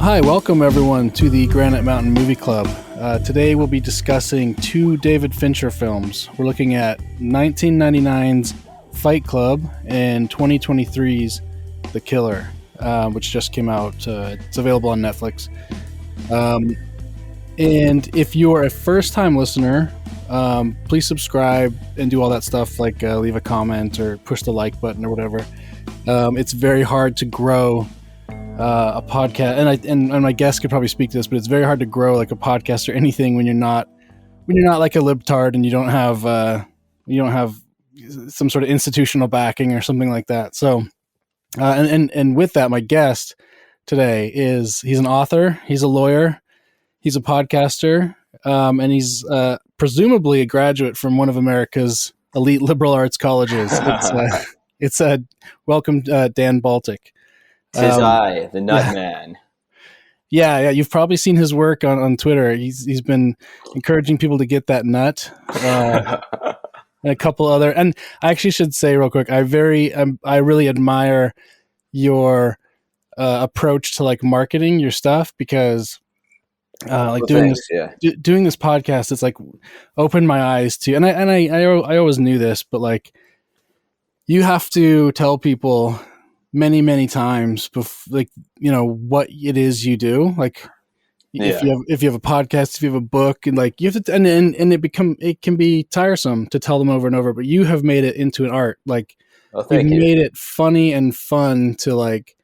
Hi, welcome everyone to the Granite Mountain Movie Club. Today we'll be discussing two David Fincher films. We're looking at 1999's Fight Club and 2023's The Killer, which just came out. It's available on Netflix. And if you are a first-time listener, please subscribe and do all that stuff, like leave a comment or push the like button or whatever. It's very hard to grow a podcast, and my guest could probably speak to this, but it's very hard to grow like a podcast or anything when you're not like a libtard and you don't have some sort of institutional backing or something like that. So, and with that, my guest today he's an author, he's a lawyer, he's a podcaster, and he's presumably a graduate from one of America's elite liberal arts colleges. It's welcome, Dan Baltic. Tis I, the Nut Man. Yeah, you've probably seen his work on Twitter. He's been encouraging people to get that nut, and a couple other. And I actually should say real quick, I really admire your approach to like marketing your stuff, because doing this podcast, it's like opened my eyes to, and I always knew this, but like you have to tell people many times like, you know, what it is you do. Like if you have a podcast, if you have a book, and like you have to, and it can be tiresome to tell them over and over, but you have made it into an art. Like you've made it funny and fun to like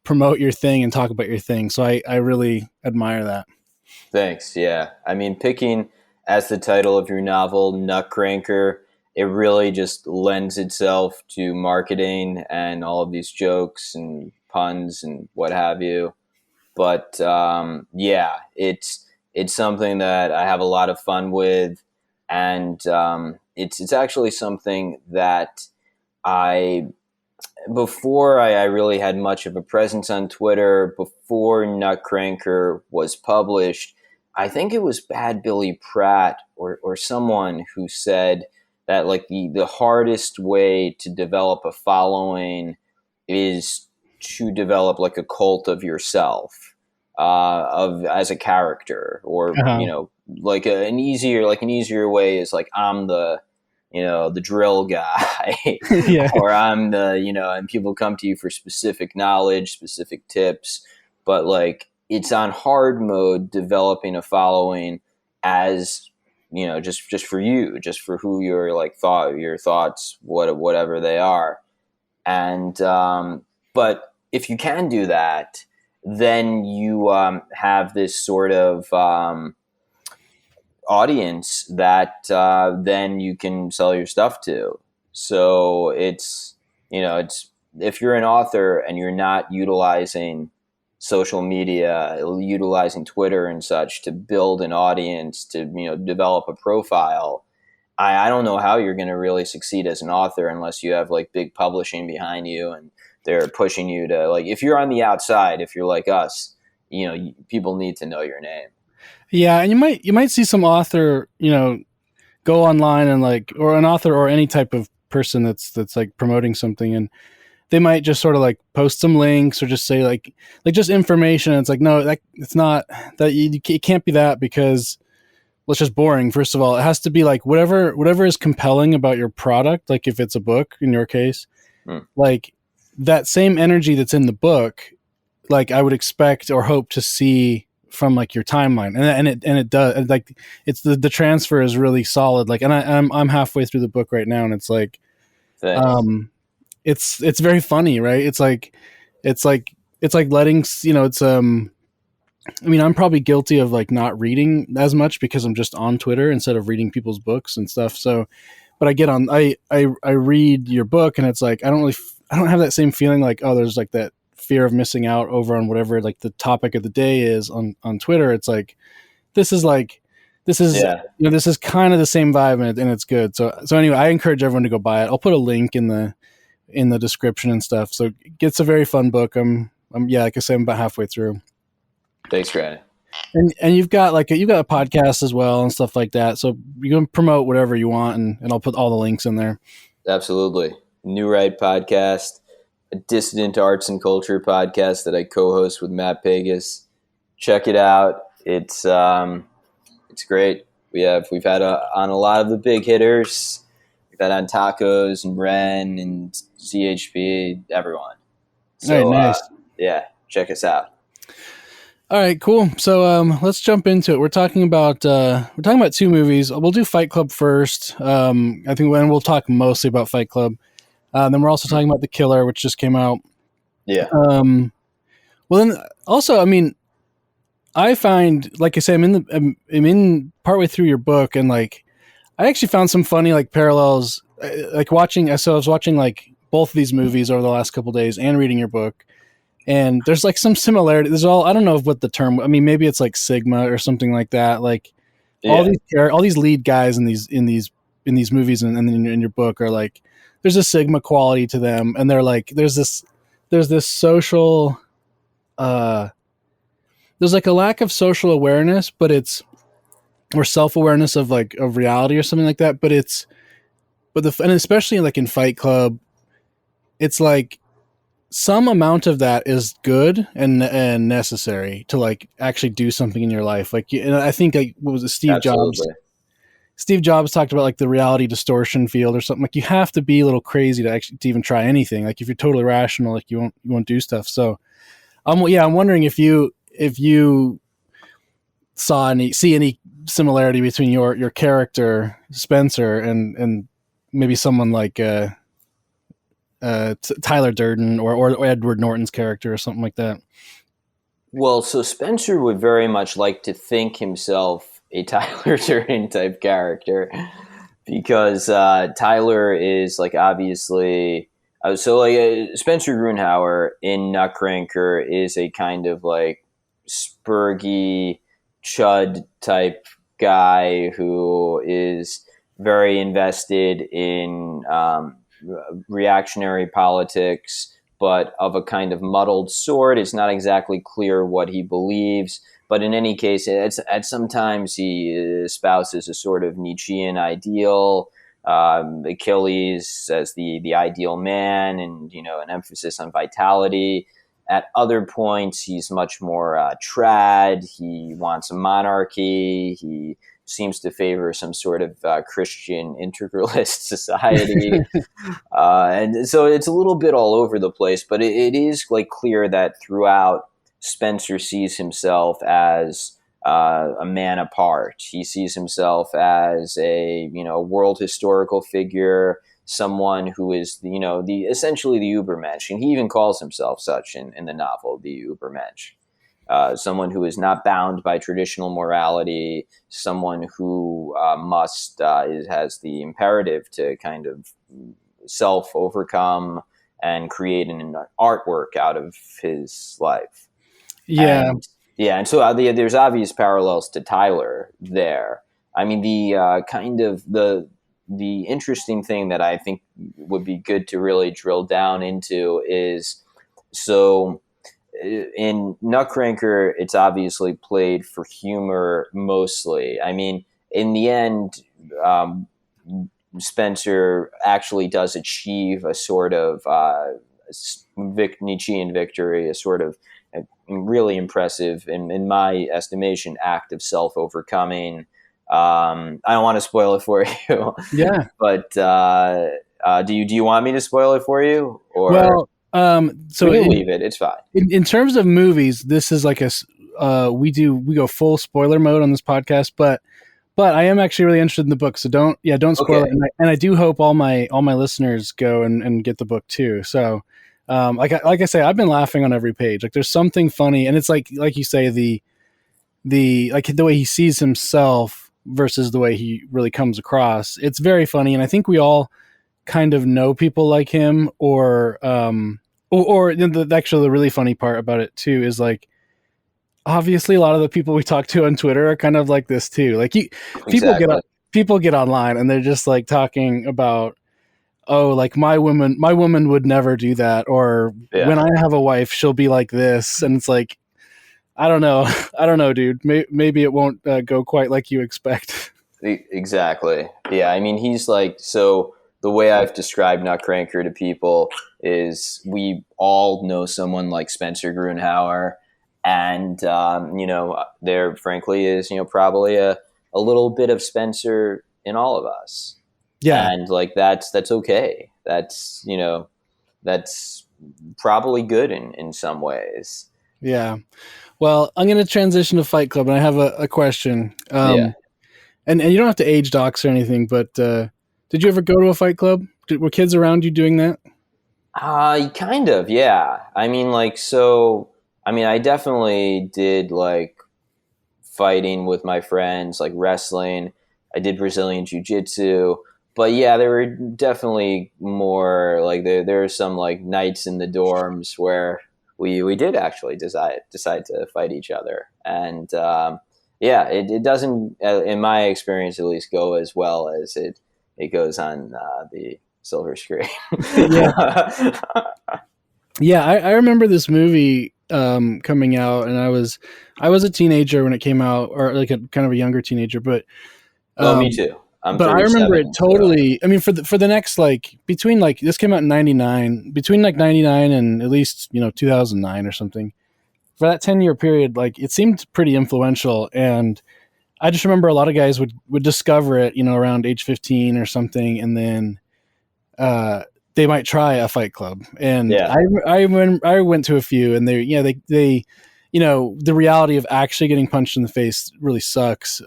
promote your thing and talk about your thing. So I really admire that. Thanks. Yeah. I mean, picking as the title of your novel, Nutcranker, it really just lends itself to marketing and all of these jokes and puns and what have you. But it's something that I have a lot of fun with, and it's actually something that before I really had much of a presence on Twitter, before Nutcranker was published, I think it was Bad Billy Pratt or someone who said that like the hardest way to develop a following is to develop like a cult of yourself, as a character, or you know, like an easier way is like, I'm the drill guy, Yeah. or I'm and people come to you for specific knowledge, specific tips, but like it's on hard mode developing a following as, you know, just for you, just for who you're like your thoughts, whatever they are. And, but if you can do that, then you, have this sort of, audience that, then you can sell your stuff to. So it's if you're an author and you're not utilizing social media, utilizing Twitter and such to build an audience, to, you know, develop a profile, I don't know how you're going to really succeed as an author unless you have like big publishing behind you and they're pushing you to, like, if you're on the outside, if you're like us, you know, people need to know your name. Yeah, and you might see some author, you know, go online and like, or an author or any type of person that's like promoting something, and they might just sort of like post some links or just say like just information. It's like, no, that it's not that. It can't be that, because, well, it's just boring. First of all, it has to be like whatever is compelling about your product. Like if it's a book, in your case, like that same energy that's in the book, like I would expect or hope to see from like your timeline, and it does. Like it's the transfer is really solid. Like, and I'm halfway through the book right now, and it's like, Thanks. It's very funny, right? It's like letting, you know, it's I mean, I'm probably guilty of like not reading as much because I'm just on Twitter instead of reading people's books and stuff. So, but I get on, I read your book, and it's like I don't have that same feeling like, oh, there's like that fear of missing out over on whatever like the topic of the day is on Twitter. It's like this is Yeah. you know, this is kind of the same vibe, and it's good. So anyway, I encourage everyone to go buy it. I'll put a link in the description and stuff. So it's a very fun book. I'm like I said, I'm about halfway through. Thanks, Grant. And you've got a podcast as well and stuff like that. So you can promote whatever you want, and I'll put all the links in there. Absolutely. New Right podcast, a dissident arts and culture podcast that I co-host with Matt Pegas. check it out. It's great. We've had on a lot of the big hitters. We've had on Tacos and Ren and ZHP, everyone. All right, So nice. yeah, check us out. All right, cool. So let's jump into it. We're talking about two movies. We'll do Fight Club first. I think when we'll talk mostly about Fight Club. Then we're also talking about The Killer, which just came out. Yeah. Well, then also, I mean, I find, like I say, I'm in partway through your book, and like I actually found some funny like parallels, like watching. So I was watching like both of these movies over the last couple of days and reading your book, and there's like some similarity. There's I don't know what the term. I mean, maybe it's like Sigma or something like that. Like Yeah. all these lead guys in these movies and in your book are like there's a Sigma quality to them, and they're like there's this social. Uh, there's like a lack of social awareness, but it's or self awareness of like of reality or something like that. And especially like in Fight Club, it's like some amount of that is good and necessary to like actually do something in your life. Like, and I think like what was it, Steve Jobs? Absolutely. Steve Jobs talked about like the reality distortion field or something. Like you have to be a little crazy to even try anything. Like if you're totally rational, like you won't do stuff. So I'm wondering if you see any similarity between your character Spencer and maybe someone like Tyler Durden or Edward Norton's character or something like that. Well, so Spencer would very much like to think himself a Tyler Durden type character because Tyler is like obviously Spencer Grunhauer in Nutcracker is a kind of like spurgy chud type guy who is very invested in reactionary politics, but of a kind of muddled sort. It's not exactly clear what he believes. But in any case, at sometimes he espouses a sort of Nietzschean ideal, Achilles as the ideal man, and an emphasis on vitality. At other points, he's much more trad. He wants a monarchy. He seems to favor some sort of Christian integralist society. And so it's a little bit all over the place, but it is like clear that throughout Spencer sees himself as a man apart. He sees himself as a world historical figure, someone who is the essentially the Übermensch, and he even calls himself such in the novel, the Übermensch. Someone who is not bound by traditional morality, someone who has the imperative to kind of self overcome and create an artwork out of his life. Yeah, And yeah, and so there's obvious parallels to Tyler there. I mean, the kind of the interesting thing that I think would be good to really drill down into is so in Nutcracker, it's obviously played for humor mostly. I mean, in the end, Spencer actually does achieve a sort of Nietzschean victory, a sort of really impressive, in my estimation, act of self-overcoming. I don't want to spoil it for you, yeah. but do you want me to spoil it for you, or Well, so we can leave it? It's fine. in terms of movies, this is like we go full spoiler mode on this podcast, but I am actually really interested in the book, so don't spoil Okay. it. And I do hope all my listeners go and get the book too. So, like I say, I've been laughing on every page. Like there's something funny, and it's like you say the like the way he sees himself versus the way he really comes across. It's very funny, and I think we all kind of know people like him, or actually the really funny part about it too is like obviously a lot of the people we talk to on Twitter are kind of like this too. Like people get Exactly. people get online and they're just like talking about, oh, like my woman would never do that, or Yeah. when I have a wife she'll be like this, and it's like I don't know, I don't know, dude. Maybe it won't go quite like you expect. Exactly. Yeah. I mean, he's like, so the way I've described Nutcracker to people is we all know someone like Spencer Grunhauer, And there frankly is probably a little bit of Spencer in all of us, Yeah, and like that's okay. That's probably good in some ways. yeah. Well, I'm going to transition to Fight Club, and I have a question. Yeah. And you don't have to age docs or anything, but did you ever go to a Fight Club? Were kids around you doing that? Kind of, yeah. I mean, like, so, I mean, I definitely did like fighting with my friends, like wrestling. I did Brazilian Jiu Jitsu. But yeah, there were definitely more like there are some like nights in the dorms where we did actually decide to fight each other, and yeah, it doesn't, in my experience at least, go as well as it goes on the silver screen. Yeah, yeah. I remember this movie coming out, and I was a teenager when it came out, or like a kind of a younger teenager, Oh, me um, too. I'm but I remember it 37, so totally. I mean, for the next like between like this came out in '99, between like '99 and at least 2009 or something. For that 10-year period, like it seemed pretty influential, and I just remember a lot of guys would discover it, around age 15 or something, and then uh, they might try a Fight Club. And yeah. I went to a few, and they the reality of actually getting punched in the face really sucks.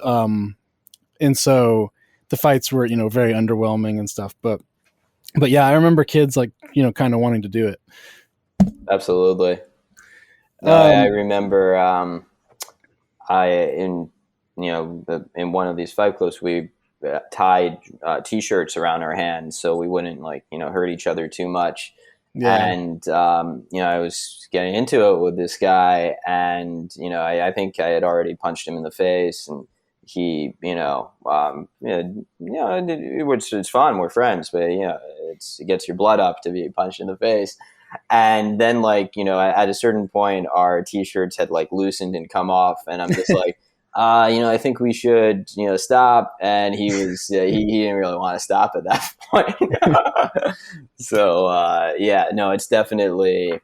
And so the fights were very underwhelming and stuff. But yeah, I remember kids like kind of wanting to do it. Absolutely. No, I Um, remember I in in one of these fight clubs we tied t-shirts around our hands so we wouldn't like hurt each other too much. yeah, And I was getting into it with this guy, and I think I had already punched him in the face, and he which it's fun, we're friends, but it gets your blood up to be punched in the face. And then like at a certain point our t-shirts had like loosened and come off, and I'm just like I think we should stop. And he didn't really want to stop at that point. So yeah, no, it's definitely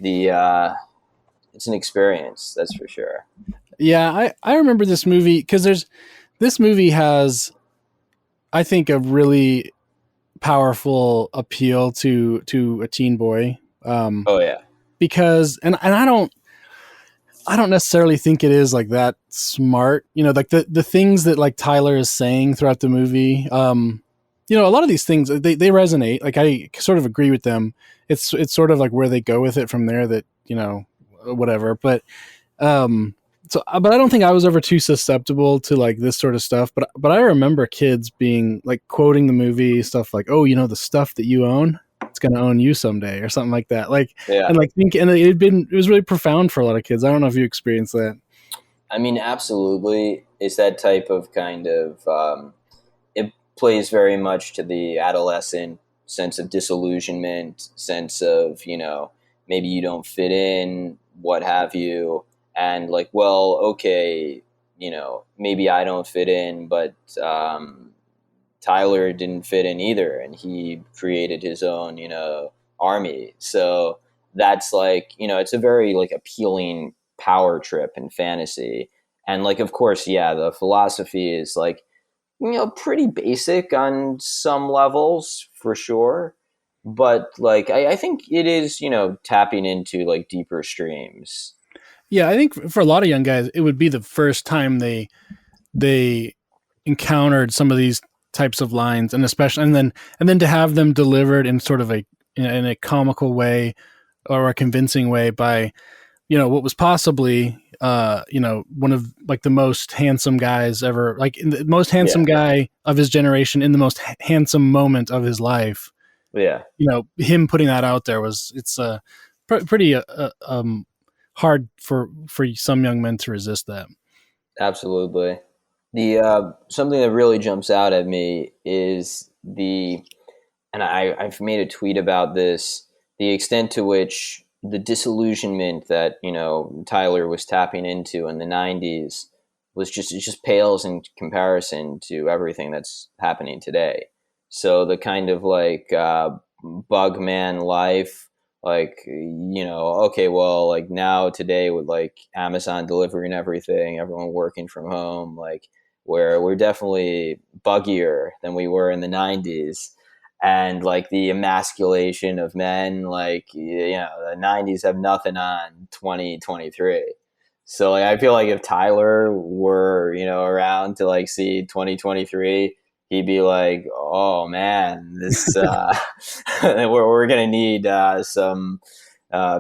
the it's an experience, that's for sure. yeah. I remember this movie because this movie has, I think, a really powerful appeal to a teen boy. Oh yeah. Because and I don't necessarily think it is like that smart. Like the things that like Tyler is saying throughout the movie. A lot of these things they resonate. Like I sort of agree with them. It's sort of like where they go with it from there that whatever. Um, but I don't think I was ever too susceptible to like this sort of stuff. But I remember kids being like quoting the movie stuff like, "Oh, the stuff that you own, it's gonna own you someday," or something like that. Like Yeah. and like think and it was really profound for a lot of kids. I don't know if you experienced that. I mean, absolutely. It's that type of kind of it plays very much to the adolescent sense of disillusionment, sense of maybe you don't fit in, what have you, and like, well, okay, maybe I don't fit in, but Tyler didn't fit in either, and he created his own army. So that's like it's a very like appealing power trip and fantasy. And like, of course, yeah, the philosophy is like pretty basic on some levels for sure. But like, I think it is, tapping into like deeper streams. Yeah, I think for a lot of young guys, it would be the first time they encountered some of these types of lines, and especially and then to have them delivered in sort of in a comical way or a convincing way by what was possibly one of like the most handsome guys ever, like the most handsome Yeah. guy of his generation in the most handsome moment of his life. Yeah. Him putting that out there was it's pretty hard for some young men to resist that. Absolutely. The something that really jumps out at me is and I've made a tweet about this, the extent to which the disillusionment that Tyler was tapping into in the '90s it just pales in comparison to everything that's happening today. So the kind of like bug man life, like, okay, well, like now today with like Amazon delivery and everything, everyone working from home, like where we're definitely buggier than we were in the 90s. And like the emasculation of men, like, the 90s have nothing on 2023. So like, I feel like if Tyler were, around to like see 2023, he'd be like, "Oh man, this we're gonna need some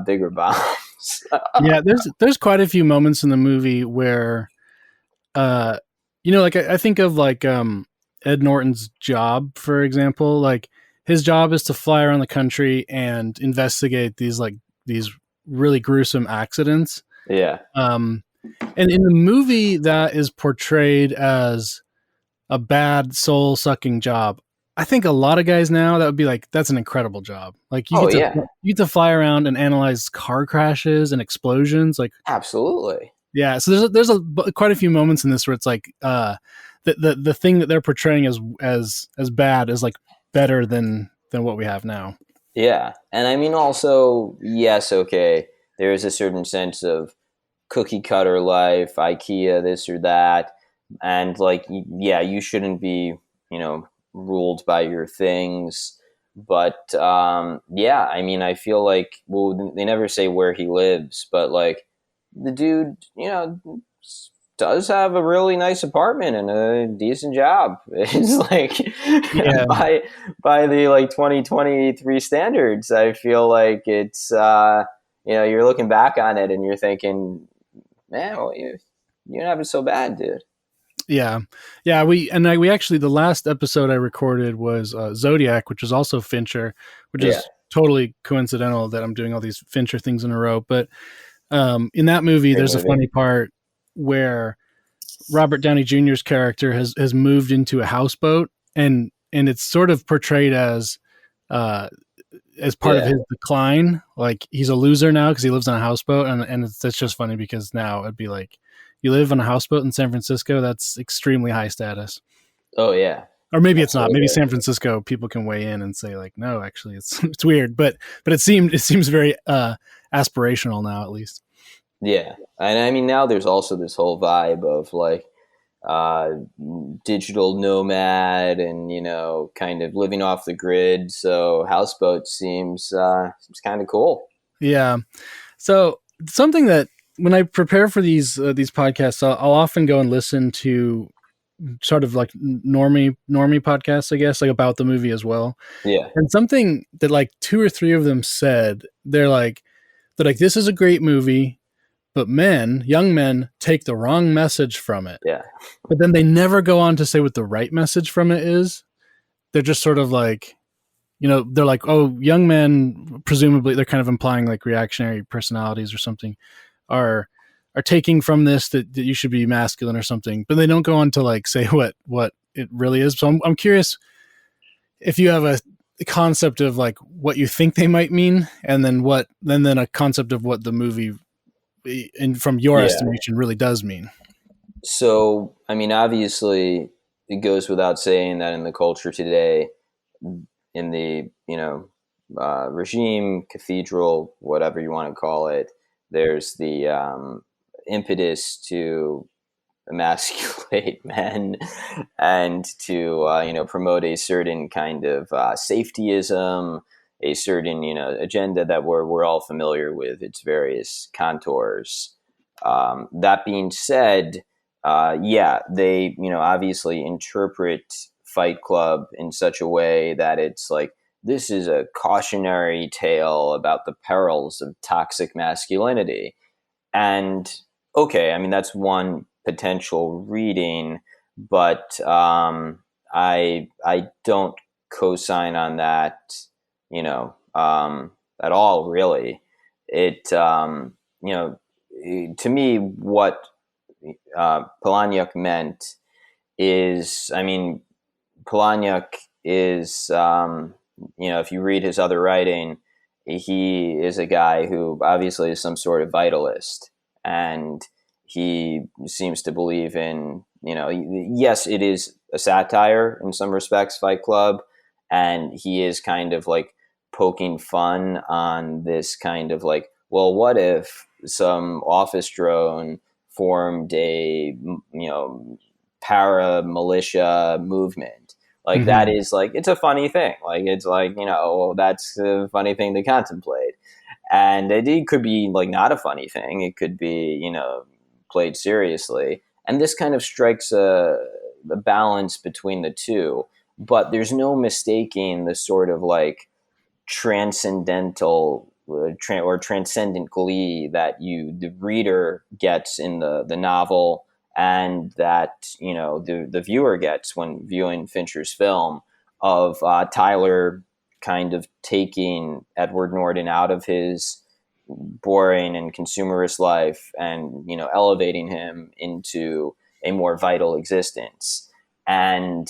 bigger bombs." Yeah, there's quite a few moments in the movie where, uh, like I think of like Ed Norton's job, for example. Like his job is to fly around the country and investigate these really gruesome accidents. Yeah. Um, and in the movie, that is portrayed as a bad soul sucking job. I think a lot of guys now that would be like, that's an incredible job. Like Oh yeah, you get to fly around and analyze car crashes and explosions. Like, absolutely. yeah. So there's quite a few moments in this where it's like, the thing that they're portraying as bad is like better than what we have now. Yeah, and I mean also, yes, okay. There is a certain sense of cookie cutter life, IKEA, this or that, and like, yeah, you shouldn't be, ruled by your things. But yeah, I mean, I feel like, well, they never say where he lives, but like the dude, does have a really nice apartment and a decent job. It's like Yeah. by the like 2023 standards, I feel like it's you're looking back on it and you're thinking, man, well, you're not having so bad, dude. Yeah, yeah. We actually, the last episode I recorded was Zodiac, which is also Fincher, which Yeah. is totally coincidental that I'm doing all these Fincher things in a row. But in that movie, Great there's a movie. funny part where Robert Downey Jr.'s character has moved into a houseboat, and it's sort of portrayed uh, as part of Yeah. his decline. Like he's a loser now because he lives on a houseboat, and that's just funny because now it'd be like, you live on a houseboat in San Francisco. That's extremely high status. Oh yeah. Or maybe it's not. Maybe Absolutely. San Francisco people can weigh in and say like, no, actually, it's it's weird. But it seems very aspirational now, at least. Yeah, and I mean now there's also this whole vibe of like uh, digital nomad and kind of living off the grid. So houseboat seems kind of cool. Yeah. So something that when I prepare for these podcasts, I'll often go and listen to sort of like normie podcasts, I guess, like about the movie as well. Yeah, And something that like two or three of them said, they're like, this is a great movie, but young men take the wrong message from it. yeah, But then they never go on to say what the right message from it is. They're just sort of like, they're like, oh, young men, presumably they're kind of implying like reactionary personalities or something, are taking from this that you should be masculine or something, but they don't go on to like say what it really is. So I'm curious if you have a concept of like what you think they might mean, and then a concept of what the movie, and from your yeah. estimation, really does mean. So I mean, obviously, it goes without saying that in the culture today, in the regime, cathedral, whatever you want to call it, there's the impetus to emasculate men and to promote a certain kind of safetyism, a certain agenda that we're all familiar with its various contours. That being said, yeah, they obviously interpret Fight Club in such a way that it's like, this is a cautionary tale about the perils of toxic masculinity. And okay, I mean that's one potential reading, but I don't co-sign on that, at all. Really, it to me what Polaniuk meant is, I mean, Polaniuk is, if you read his other writing, he is a guy who obviously is some sort of vitalist. And he seems to believe in, yes, it is a satire in some respects, Fight Club. And he is kind of like poking fun on this kind of like, well, what if some office drone formed a, para militia movement? Like that Mm-hmm. is like, it's a funny thing. Like it's like, that's a funny thing to contemplate. And it could be like not a funny thing. It could be, played seriously. And this kind of strikes a balance between the two. But there's no mistaking the sort of like transcendental or transcendent glee that the reader gets in the novel, and that the viewer gets when viewing Fincher's film, of Tyler kind of taking Edward Norton out of his boring and consumerist life, and elevating him into a more vital existence. And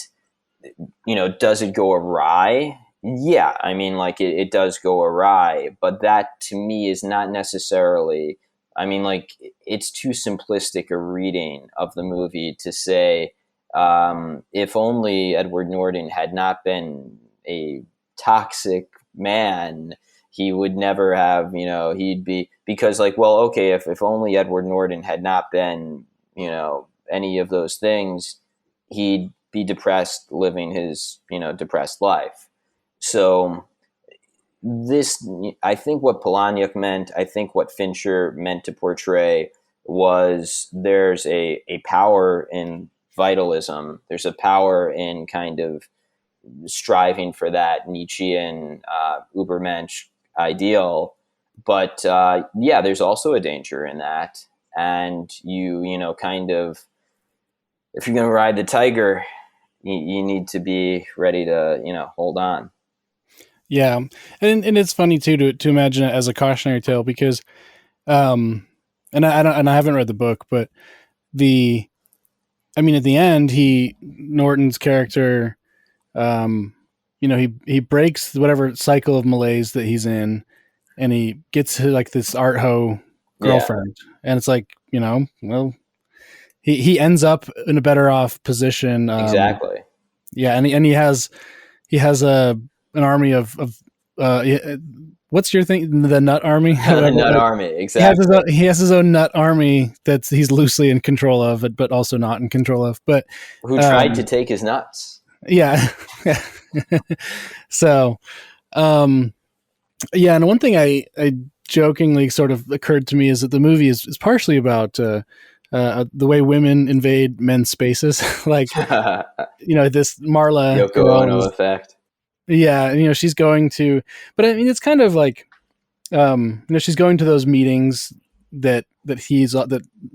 does it go awry? Yeah, I mean, like it does go awry, but that to me is not necessarily. I mean, like it's too simplistic a reading of the movie to say, if only Edward Norton had not been a toxic man, he would never have. He'd be, because like, well, okay, if only Edward Norton had not been, any of those things, he'd be depressed living his depressed life. So this, I think what Palahniuk meant, I think what Fincher meant to portray, was there's a power in vitalism, there's a power in kind of striving for that Nietzschean Übermensch ideal, but yeah, there's also a danger in that. And kind of, if you're going to ride the tiger, you need to be ready to hold on. Yeah, and it's funny too to imagine it as a cautionary tale, because, and I haven't read the book, but I mean, at the end, Norton's character, he breaks whatever cycle of malaise that he's in, and he gets to like this art ho Yeah, girlfriend, and it's like, well, he ends up in a better off position. exactly. Yeah, and he has an army of what's your thing, the nut army, The whatever. Nut Like, Army, exactly. he has his own nut army that he's loosely in control of, but also not in control of. But Who tried to um, take his nuts? yeah, so yeah, and one thing I jokingly sort of occurred to me is that the movie is partially about the way women invade men's spaces. Like, Yoko this Marla girl Ono is, effect. yeah, she's going to, but I mean, it's kind of like, she's going to those meetings that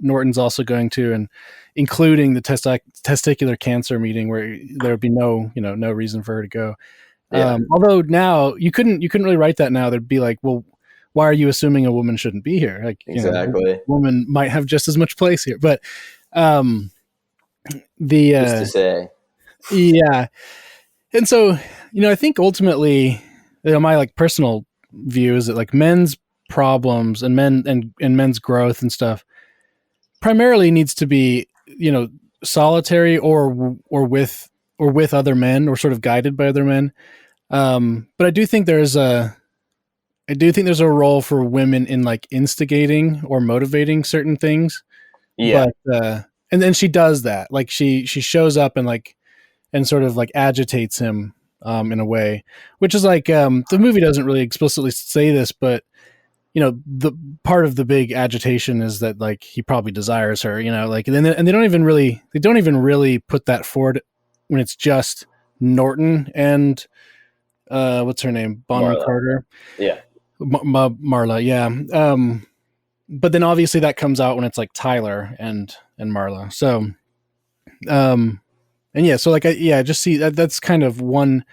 Norton's also going to, and including the testicular cancer meeting, where there would be no reason for her to go. Yeah, Although now you couldn't really write that now. There'd be like, well, why are you assuming a woman shouldn't be here? Like, a exactly. woman might have just as much place here. But um, the Who's to say? yeah, and so I think ultimately, my like personal view is that like men's problems and men's growth and stuff primarily needs to be solitary, or with other men, or sort of guided by other men. But I do think there's a role for women in like instigating or motivating certain things. Yeah, But and then she does that. Like she shows up and like, and sort of like agitates him in a way, which is like, the movie doesn't really explicitly say this, but the part of the big agitation is that like he probably desires her, like, and they don't even really put that forward when it's just Norton and what's her name, Bonham Marla. Carter, Yeah, Marla, yeah. But then obviously that comes out when it's like Tyler and Marla. So and yeah, so like I just see that's kind of one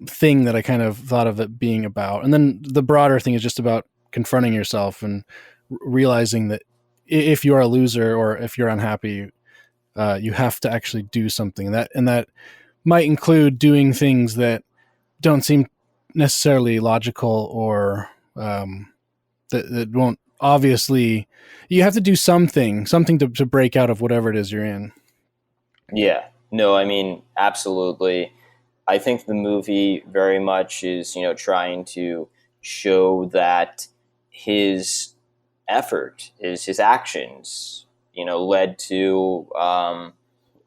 thing that I kind of thought of it being about. And then the broader thing is just about confronting yourself and realizing that if you are a loser or if you're unhappy, you have to actually do something. And that might include doing things that don't seem necessarily logical, or that won't obviously. You have to do something to break out of whatever it is you're in. yeah. No, I mean, absolutely. I think the movie very much is, trying to show that his effort, his actions, led to,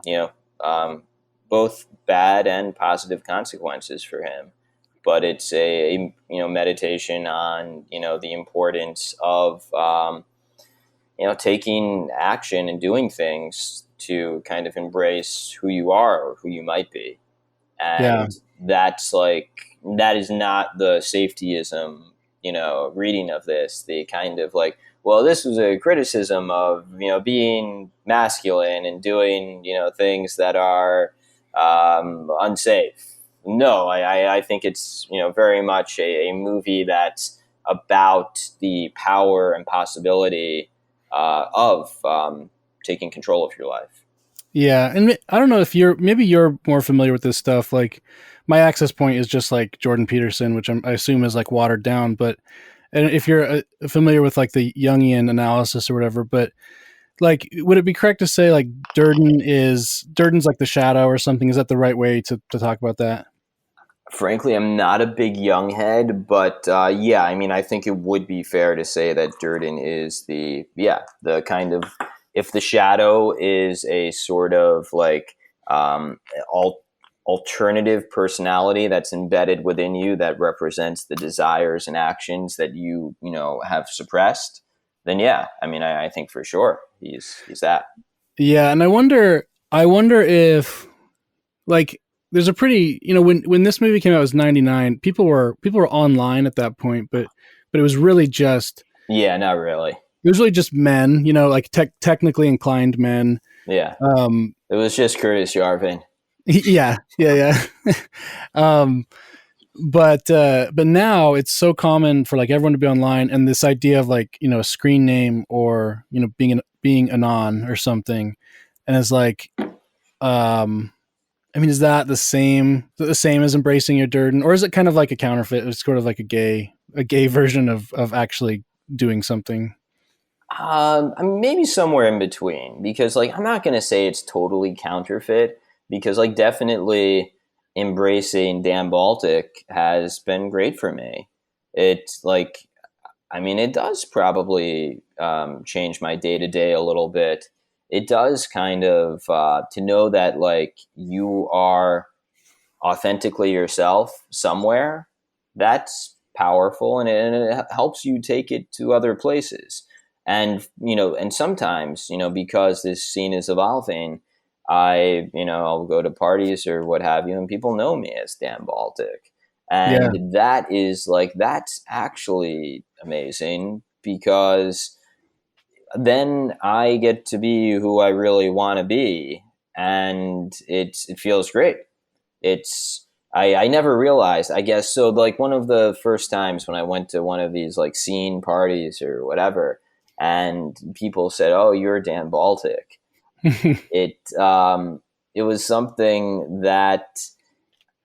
you know, um, both bad and positive consequences for him. But it's meditation on, the importance of, taking action and doing things to kind of embrace who you are or who you might be. Yeah. And that is not the safetyism, reading of this, the kind of like, well, this was a criticism of, being masculine and doing, things that are unsafe. No, I think it's, very much a movie that's about the power and possibility of taking control of your life. Yeah, and I don't know if maybe you're more familiar with this stuff. Like my access point is just like Jordan Peterson, which I assume is like watered down. But and if you're familiar with like the Jungian analysis or whatever, but like, would it be correct to say like Durden's like the shadow or something? Is that the right way to talk about that? Frankly, I'm not a big young head, but yeah, I mean, I think it would be fair to say that Durden is the kind of, if the shadow is a sort of like um, al- alternative personality that's embedded within you that represents the desires and actions that you have suppressed, then yeah, I mean, I think for sure he's that. Yeah, and I wonder if like there's a pretty when this movie came out it was 99. People were online at that point, but it was really just Yeah, not really. men, like technically inclined men. Yeah, Um, it was just Curtis Yarvin. yeah. um, but now it's so common for like everyone to be online, and this idea of like a screen name or being anon or something, and it's like, I mean, is that the same as embracing your Durden, or is it kind of like a counterfeit? It's sort of like a gay version of actually doing something. I mean, maybe somewhere in between, because like I'm not gonna say it's totally counterfeit, because like definitely embracing Dan Baltic has been great for me. It's like, I mean, it does probably change my day to day a little bit. It does kind of to know that like you are authentically yourself somewhere, that's powerful, and it helps you take it to other places. And sometimes, because this scene is evolving, I'll go to parties or what have you, and people know me as Dan Baltic. Yeah, And that's actually amazing, because then I get to be who I really want to be, and it feels great. It's I never realized, I guess. So like one of the first times when I went to one of these like scene parties or whatever, and people said, "Oh, you're Dan Baltic," it was something that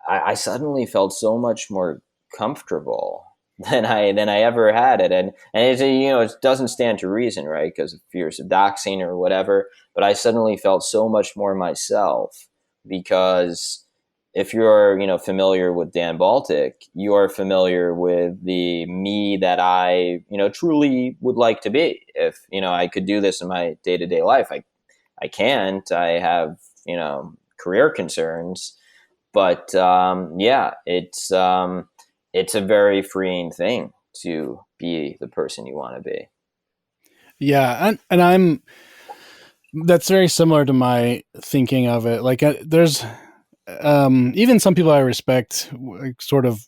I suddenly felt so much more comfortable than I ever had it. And it doesn't stand to reason, right? Because of fears of doxing or whatever. But I suddenly felt so much more myself, because if you're familiar with Dan Baltic, you are familiar with the me that I truly would like to be. If I could do this in my day to day life, I can't. I have career concerns, but yeah, it's a very freeing thing to be the person you want to be. yeah, and that's very similar to my thinking of it. Like, there's even some people I respect like, sort of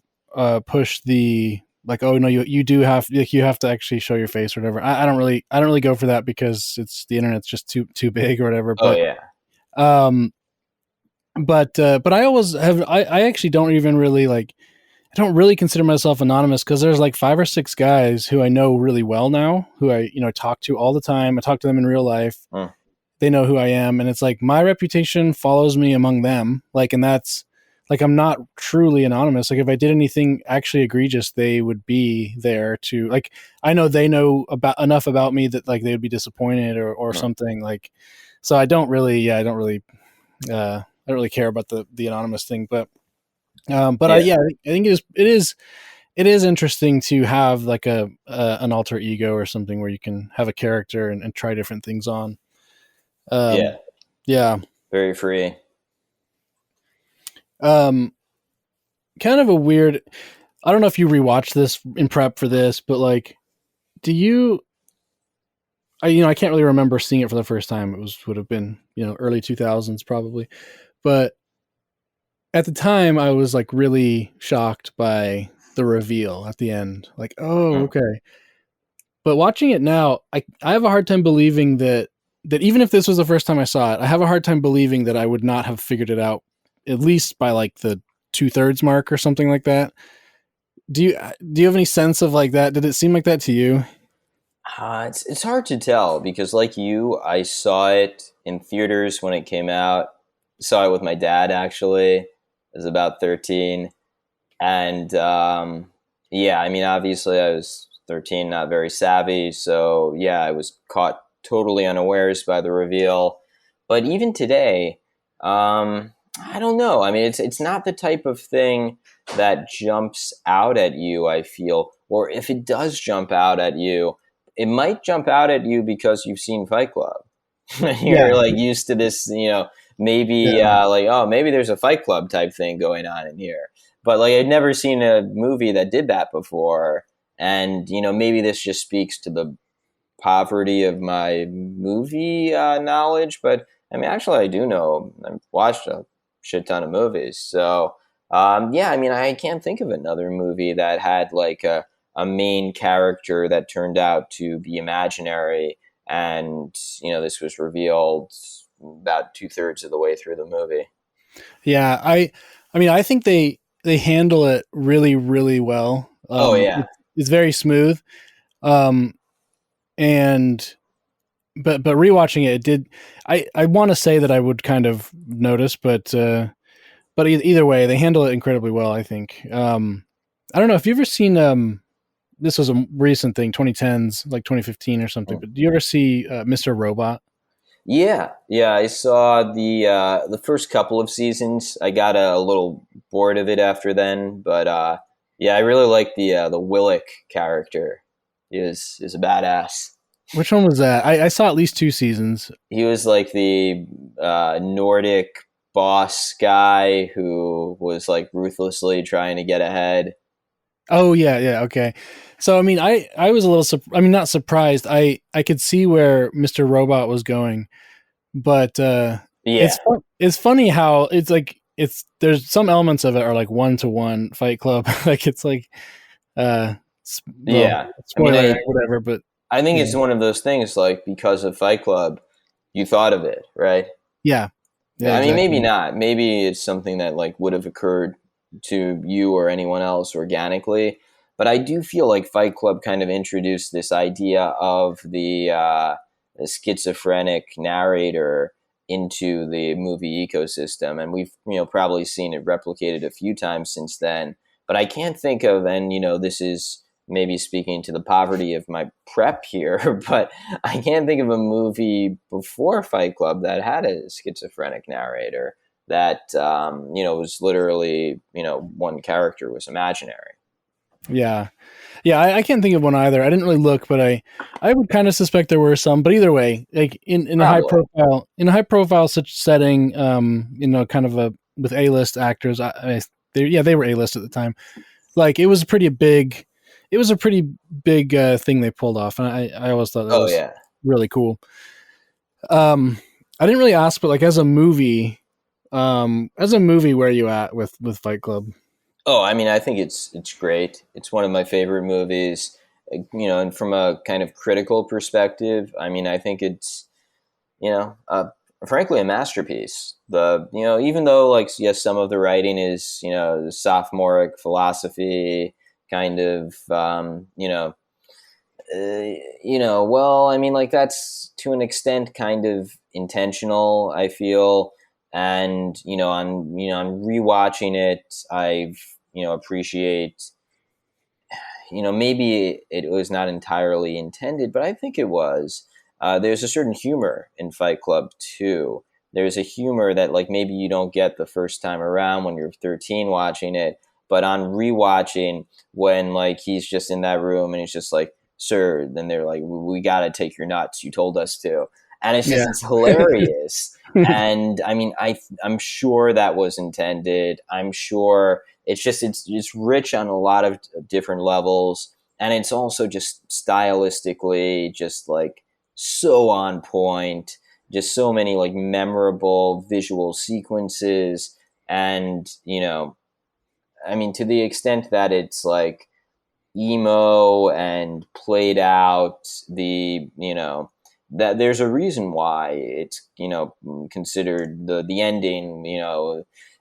push the like, oh no, you do have like, you have to actually show your face or whatever. I don't really go for that because the internet's just too big or whatever. Oh But yeah. um, but I always have I actually don't even really like I don't really consider myself anonymous because there's like five or six guys who I know really well now, who I talk to all the time. I talk to them in real life. Mm. They know who I am, and it's like my reputation follows me among them. Like, and that's like I'm not truly anonymous. Like, if I did anything actually egregious, they would be there to like. I know they know about enough about me that like they would be disappointed or Mm. something like. So I don't really, I don't really care about the anonymous thing, but But Yeah, I think it is interesting to have like a an alter ego or something where you can have a character and try different things on. yeah, Um, yeah. very free. Um, kind of a weird. I don't know if you rewatched this in prep for this, but like, do you? I can't really remember seeing it for the first time. It would have been early 2000s probably, but at the time I was like really shocked by the reveal at the end. Like, oh, Mm. okay. But watching it now, I have a hard time believing that even if this was the first time I saw it, I have a hard time believing that I would not have figured it out at least by like the 2/3 mark or something like that. Do you have any sense of like that? Did it seem like that to you? It's hard to tell because, like you, I saw it in theaters when it came out. Saw it with my dad actually. I was about 13, and yeah, I mean, obviously, I was 13, not very savvy, so yeah, I was caught totally unawares by the reveal. But even today, I don't know. I mean, it's not the type of thing that jumps out at you. I feel, or if it does jump out at you, it might jump out at you because you've seen Fight Club. Yeah, You're like used to this, maybe yeah, like, oh, maybe there's a Fight Club type thing going on in here, but like I'd never seen a movie that did that before. And maybe this just speaks to the poverty of my movie knowledge, but I mean, actually, I do know. I've watched a shit ton of movies, so yeah. I mean, I can't think of another movie that had like a main character that turned out to be imaginary, and this was revealed about 2/3 of the way through the movie. yeah. I mean, I think they handle it really, really well. Oh yeah. It's very smooth. Um, and but rewatching it, it did. I want to say that I would kind of notice, but either way, they handle it incredibly well. I think. I don't know if you ever seen. This was a recent thing, 2010s, like 2015 or something. But do you ever see Mr. Robot? Yeah, yeah, I saw the first couple of seasons. I got a little bored of it after then, but yeah, I really like the Willick character. He is a badass. Which one was that? I saw at least two seasons. He was like the Nordic boss guy who was like ruthlessly trying to get ahead. Oh yeah, yeah, okay. So I mean, I was a little I mean, not surprised. I could see where Mr. Robot was going, but Yeah, it's funny how it's like it's there's some elements of it are like one to one Fight Club. Like it's like uh well, yeah. I mean, spoiler whatever, but I think yeah. it's one of those things like because of Fight Club, you thought of it, right? Yeah. Yeah, I mean, maybe exactly. not. Maybe it's something that like would have occurred to you or anyone else organically. But I do feel like Fight Club kind of introduced this idea of the schizophrenic narrator into the movie ecosystem, and we've probably seen it replicated a few times since then. But I can't think of, and this is maybe speaking to the poverty of my prep here, but I can't think of a movie before Fight Club that had a schizophrenic narrator that was literally one character was imaginary. Yeah. Yeah, I can't think of one either. I didn't really look, but I would kind of suspect there were some. But either way, like Probably. in a high profile such setting, kind of a with A list actors, they were A list at the time. Like it was a pretty big thing they pulled off, and I always thought that Oh was yeah. really cool. Um, I didn't really ask, but like as a movie, where are you at with Fight Club? Oh, I mean, I think it's great. It's one of my favorite movies. And from a kind of critical perspective, I mean, I think it's you know, uh, frankly, a masterpiece. Even though, like, yes, some of the writing is, sophomoric philosophy, kind of, well, I mean, like, that's to an extent kind of intentional, I feel. And, on rewatching it, I've, appreciate maybe it was not entirely intended, but I think it was. There's a certain humor in Fight Club too there's a humor that like maybe you don't get the first time around when you're 13 watching it, but on rewatching, when like he's just in that room and he's just like, sir, then they're like, we got to take your nuts, you told us to. And it's just, Yeah. it's hilarious. And I mean, I'm sure that was intended. I'm sure it's just, it's rich on a lot of different levels, and it's also just stylistically just like so on point, just so many like memorable visual sequences. And I mean, to the extent that it's like emo and played out, that there's a reason why it's considered the ending.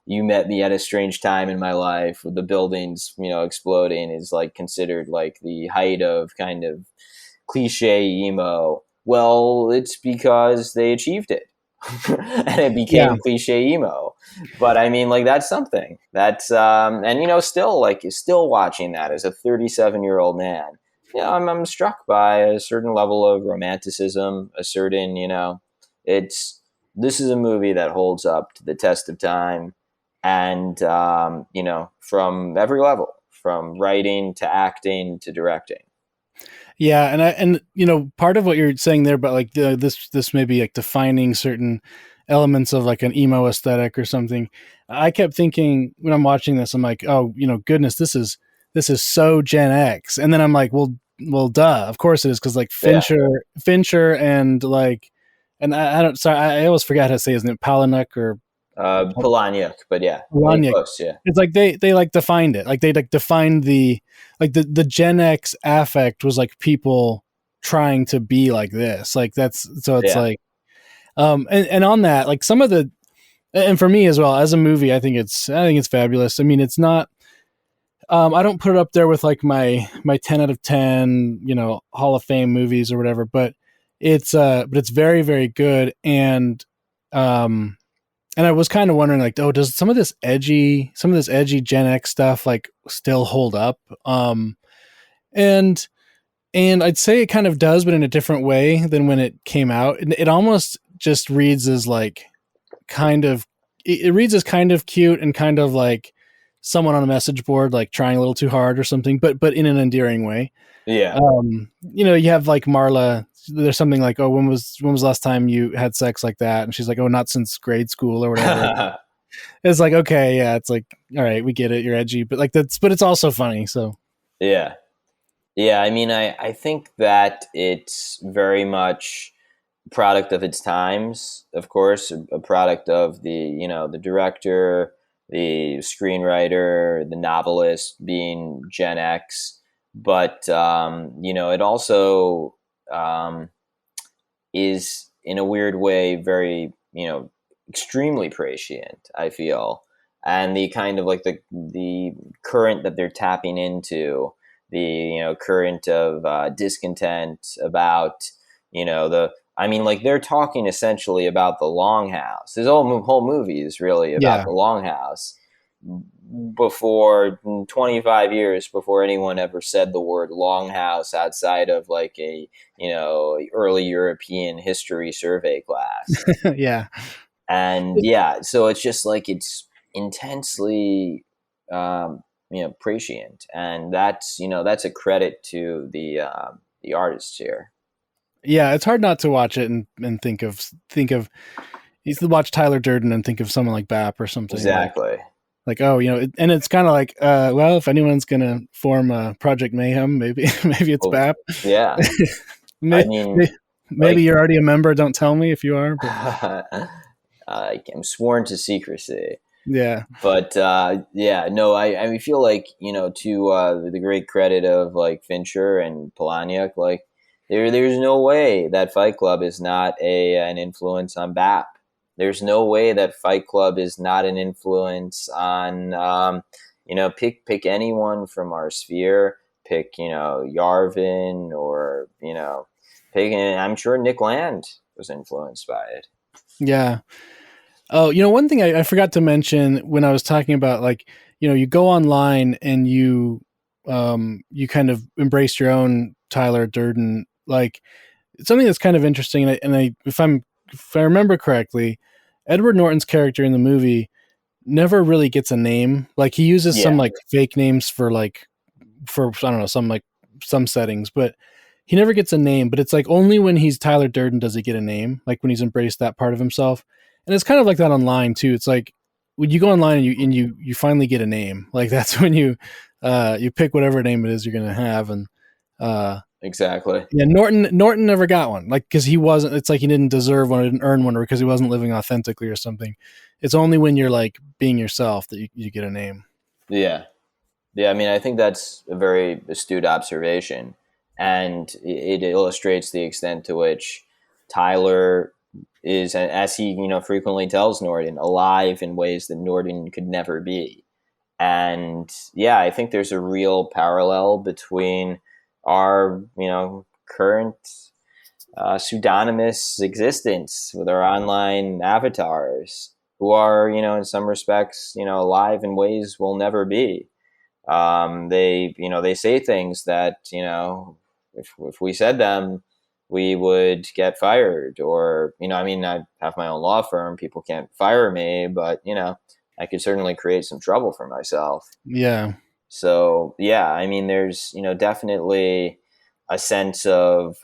You met me at a strange time in my life, with the buildings exploding, is like considered like the height of kind of cliche emo. Well, it's because they achieved it. And it Yeah. became cliche emo. But I mean, like, that's something. That's and still, like, still watching that as a 37-year-old man. I'm struck by a certain level of romanticism, a certain, it's this is a movie that holds up to the test of time, and from every level, from writing to acting to directing. Yeah, and part of what you're saying there about like this may be like defining certain elements of like an emo aesthetic or something. I kept thinking when I'm watching this, I'm like, oh, goodness, this is so Gen X, and then I'm like, well, duh, of course it is, because like Yeah. Fincher, and like, and I don't, sorry, I always forgot how to say his name, Palahniuk or Polaniuk, but yeah, pretty Lanyik. close. Yeah. It's like they like defined it. Like they like defined the Gen X affect was like people trying to be like this. Like that's so it's Yeah. like and on that, like some of the, and for me as well as a movie, I think it's fabulous. I mean, it's not, I don't put it up there with like my 10 out of 10, Hall of Fame movies or whatever, but it's very, very good. And I was kind of wondering, like, oh, does some of this edgy Gen X stuff like still hold up? And I'd say it kind of does, but in a different way than when it came out. It almost just reads as like kind of, it reads as kind of cute and kind of like someone on a message board like trying a little too hard or something, but in an endearing way. Yeah. You have like Marla. There's something like, oh, when was the last time you had sex like that? And she's like, oh, not since grade school or whatever. It's like, okay, yeah, it's like, all right, we get it, you're edgy, but like but it's also funny. So Yeah. Yeah. I mean, I think that it's very much product of its times, of course, a product of the director, the screenwriter, the novelist being Gen X. But it also um, is in a weird way very extremely prescient, I feel. And the kind of like the current that they're tapping into, the current of discontent about the I mean, like, they're talking essentially about the Longhouse. This whole movie is really about yeah, the Longhouse, before 25 years before anyone ever said the word Longhouse outside of like a early European history survey class. yeah, And yeah, so it's just like it's intensely prescient, and that's a credit to the artists here. yeah. It's hard not to watch it and think of you used to watch Tyler Durden and think of someone like Bap or something Exactly. like, oh, and it's kind of like, well, if anyone's gonna form Project Mayhem, maybe maybe it's Well, Bap. yeah. I May- mean, may- Maybe like, you're already a member. Don't tell me if you are, but I'm sworn to secrecy. yeah, But yeah, no, I feel like to the great credit of like Fincher and Palahniuk, like there's no way that Fight Club is not an influence on BAP. There's no way that Fight Club is not an influence on pick anyone from our sphere, pick Yarvin, or pick. I'm sure Nick Land was influenced by it. yeah. Oh, one thing I forgot to mention when I was talking about, like, you go online and you kind of embrace your own Tyler Durden, like something that's kind of interesting. And if I remember correctly, Edward Norton's character in the movie never really gets a name. Like he uses some Yeah, like fake names for I don't know, some settings, but he never gets a name. But it's like only when he's Tyler Durden does he get a name, like when he's embraced that part of himself. And it's kind of like that online too. It's like when you go online and you finally get a name, like that's when you pick whatever name it is you're gonna have. And exactly. yeah, Norton never got one, like because he wasn't. It's like he didn't deserve one, or didn't earn one, or because he wasn't living authentically or something. It's only when you're like being yourself that you get a name. Yeah. Yeah, I mean, I think that's a very astute observation, and it illustrates the extent to which Tyler is, as he frequently tells Norton, alive in ways that Norton could never be. And yeah, I think there's a real parallel between our current pseudonymous existence with our online avatars, who are in some respects alive in ways we'll never be. They say things that if we said them, we would get fired, or I mean, I have my own law firm, people can't fire me, but I could certainly create some trouble for myself. Yeah, So yeah, I mean, there's definitely a sense of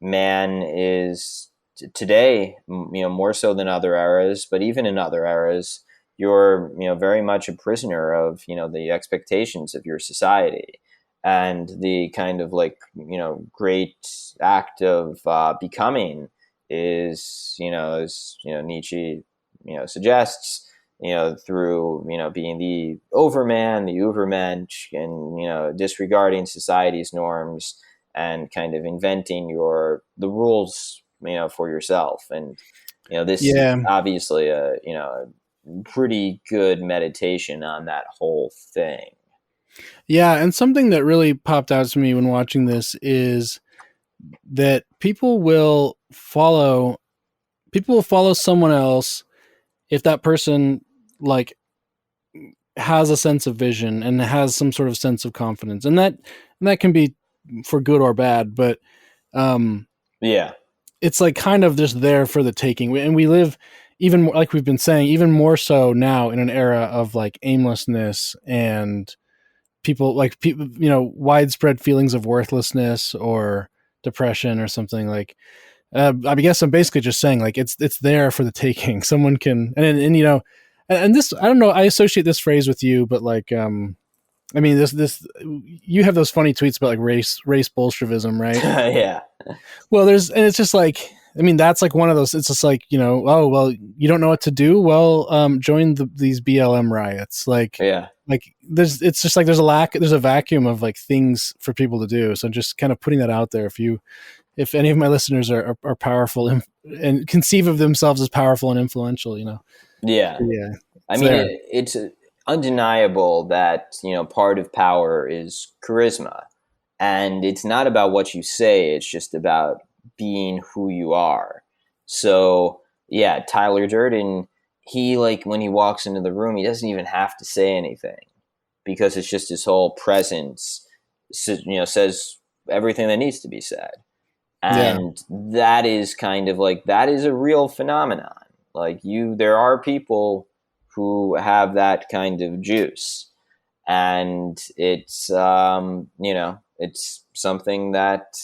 man is today, more so than other eras, but even in other eras, you're very much a prisoner of the expectations of your society, and the kind of like great act of becoming is as Nietzsche suggests, through being the overman, the Übermensch, and disregarding society's norms and kind of inventing the rules for yourself. And this is yeah, obviously a pretty good meditation on that whole thing. yeah. And something that really popped out to me when watching this is that people will follow someone else if that person like has a sense of vision and has some sort of sense of confidence, and that can be for good or bad, but um Yeah, it's like kind of just there for the taking. And we live even more, like we've been saying, even more so now in an era of like aimlessness and people widespread feelings of worthlessness or depression or something. Like I guess I'm basically just saying like it's there for the taking. Someone can and this, I don't know, I associate this phrase with you, but like I mean this you have those funny tweets about like race Bolshevism, right? yeah, Well, and it's just like, I mean, that's like one of those. It's just like, oh well, you don't know what to do. Well, join these BLM riots. yeah, It's just like there's a vacuum of like things for people to do. So just kind of putting that out there. If any of my listeners are powerful and conceive of themselves as powerful and influential, yeah. yeah, I it's mean, there. it's undeniable that part of power is charisma, and it's not about what you say; it's just about being who you are. So yeah, Tyler Durden, he like when he walks into the room, he doesn't even have to say anything because it's just his whole presence, says everything that needs to be said. Yeah, And that is kind of like, that is a real phenomenon. Like there are people who have that kind of juice, and it's something that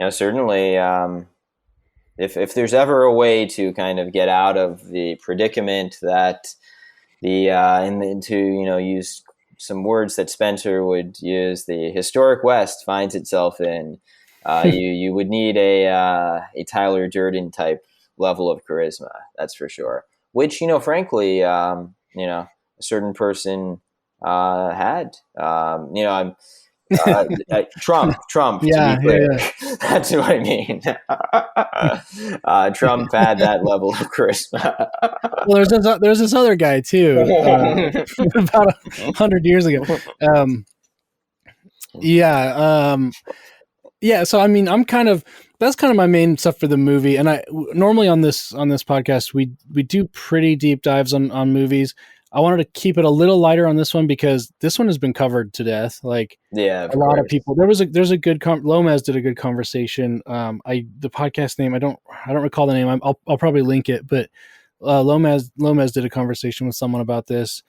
certainly, if there's ever a way to kind of get out of the predicament that and to use some words that Spencer would use, the historic West finds itself in, you would need a Tyler Durden type level of charisma, that's for sure. Which frankly, a certain person had. I'm Trump, to be yeah, clear. yeah, That's what I mean. Trump had that level of charisma. Well, there's this other guy too, about 100 years ago. Um, yeah, yeah. So I mean, that's kind of my main stuff for the movie. And normally on this podcast we do pretty deep dives on movies. I wanted to keep it a little lighter on this one because this one has been covered to death. Like Yeah, a of lot of course. people, there's a good Lomez did a good conversation. The podcast name I don't recall the name. I'll probably link it, but Lomez did a conversation with someone about this.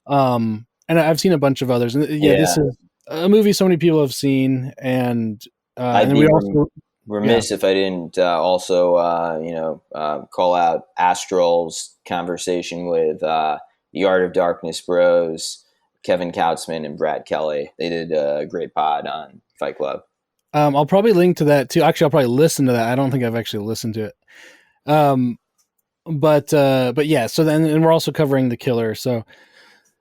And I've seen a bunch of others. And yeah, this Yeah, is a movie so many people have seen, and I'd then be we also yeah. remiss if I didn't also, call out Astral's conversation with the Art of Darkness bros, Kevin Kautzman and Brad Kelly. They did a great pod on Fight Club. I'll probably link to that too. Actually, I'll probably listen to that. I don't think I've actually listened to it. Um, but yeah. So then, and we're also covering The Killer. So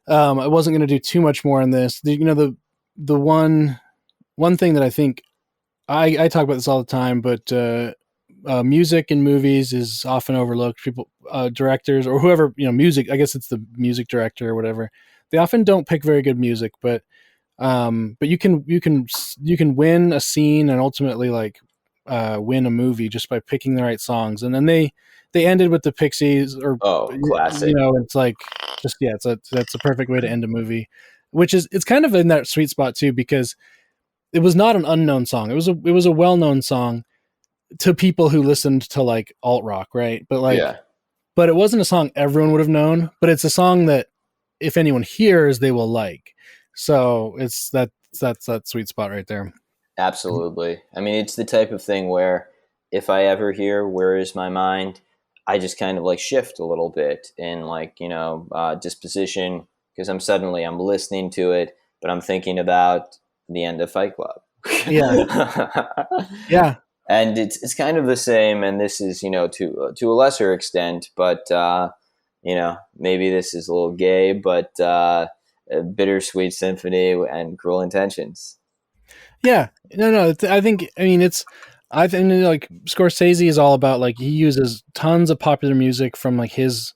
I wasn't going to do too much more on this. The one thing that I think I talk about this all the time, but music in movies is often overlooked. People, directors or whoever, music. I guess it's the music director or whatever. They often don't pick very good music, but you can win a scene and ultimately like win a movie just by picking the right songs. And then they ended with the Pixies, or Oh, classic. it's like just yeah, that's a perfect way to end a movie, which is it's kind of in that sweet spot too because it was not an unknown song. It was a well known song to people who listened to like alt rock, right? Yeah, But it wasn't a song everyone would have known. But it's a song that if anyone hears, they will like. So that's that sweet spot right there. absolutely. I mean, it's the type of thing where if I ever hear "Where Is My Mind," I just kind of like shift a little bit in like disposition because I'm listening to it, but I'm thinking about the end of Fight Club. Yeah, yeah, And it's kind of the same, and this is to a lesser extent, but maybe this is a little gay, but Bittersweet Symphony and Cruel Intentions. yeah. No. I think like Scorsese is all about like he uses tons of popular music from like his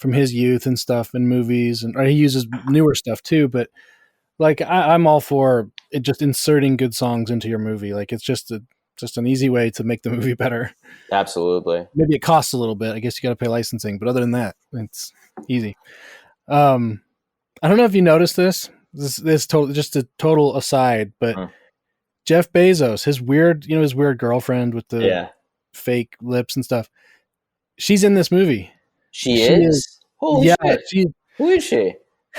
youth and stuff in movies, and or he uses newer stuff too. But like I'm all for it, just inserting good songs into your movie. Like it's just an easy way to make the movie better. Absolutely. Maybe it costs a little bit. I guess you got to pay licensing, but other than that, it's easy. Um, I don't know if you noticed this. This total just a total aside, but Mm. Jeff Bezos, his weird girlfriend with the Yeah. fake lips and stuff. She's in this movie. She She is, is? Holy yeah. shit. She Who is she?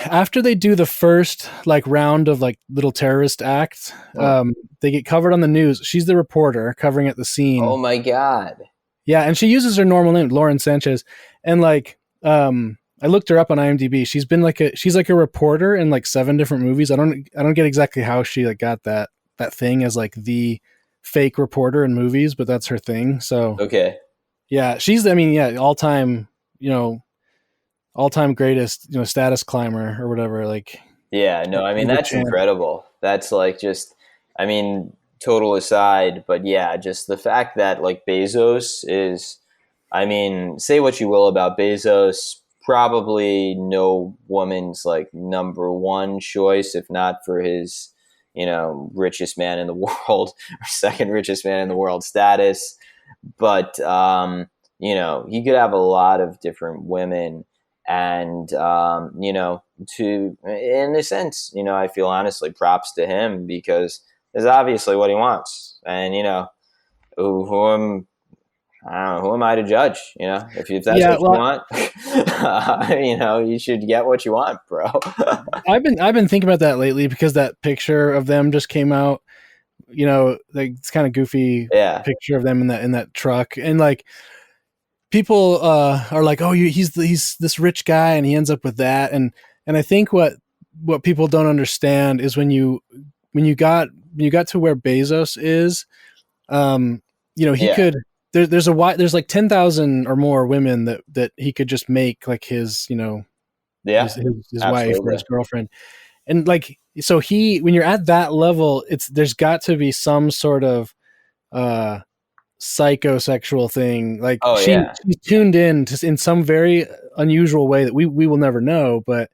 After they do the first like round of like little terrorist acts, Mm. they get covered on the news. She's the reporter covering at the Oh scene. my god. Yeah, and she uses her normal name, Lauren Sanchez. And like, I looked her up on IMDb. She's like a reporter in like 7 different movies. I don't get exactly how she like got that thing as like the fake reporter in movies, but that's her thing. So Okay. yeah, all time greatest, status climber or whatever. Like Yeah, no, I mean, the that's champ. incredible. That's like just, I mean, total aside, but yeah, just the fact that like Bezos is, I mean, say what you will about Bezos, probably no woman's like number one choice, if not for his, richest man in the world or second richest man in the world status. But, he could have a lot of different women. And, to in a sense, I feel honestly props to him because it's obviously what he wants. And who am I don't know, who am I to judge? If that's Yeah, what you well, want, you should get what you want, bro. I've been thinking about that lately because that picture of them just came out. Like it's kind of goofy Yeah, picture of them in that truck, and like people are like, oh, he's this rich guy, and he ends up with that, and I think what people don't understand is when you got to where Bezos is, he yeah, could there's like 10,000 or more women that he could just make like yeah, his wife or absolutely. his girlfriend, and like so when you're at that level, there's got to be some sort of uh psychosexual thing. Like Oh yeah, she's tuned in to in some very unusual way that we will never know, but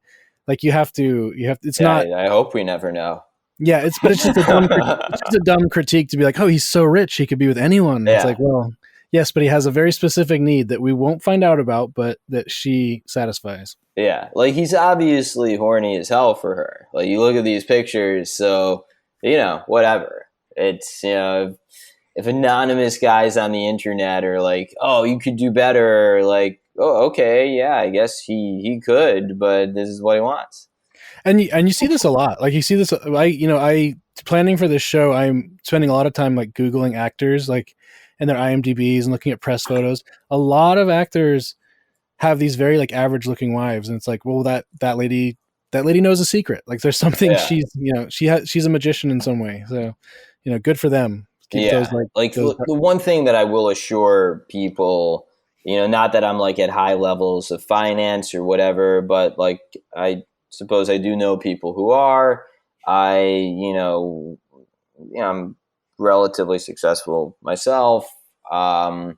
like you have it's yeah. not I hope we never know. yeah, it's just a dumb critique to be like, oh, he's so rich he could be with anyone. It's like, Yeah, well, Yes, but he has a very specific need that we won't find out about, but that she satisfies. Yeah, like he's obviously horny as hell for her. Like you look at these pictures, so whatever. It's if anonymous guys on the internet are like, "Oh, you could do better," like, "Oh, okay, yeah, I guess he could, but this is what he wants." And you see this a lot. Like you see this. I planning for this show. I'm spending a lot of time like googling actors, like and their IMDb's and looking at press photos. A lot of actors have these very like average looking wives, and it's like, well, that lady knows a secret. Like there's something Yeah, she's a magician in some way. So good for them. Keep those yeah. like Like those. the one thing that I will assure people, not that I'm like at high levels of finance or whatever, but like I suppose I do know people who are. I, I'm relatively successful myself. The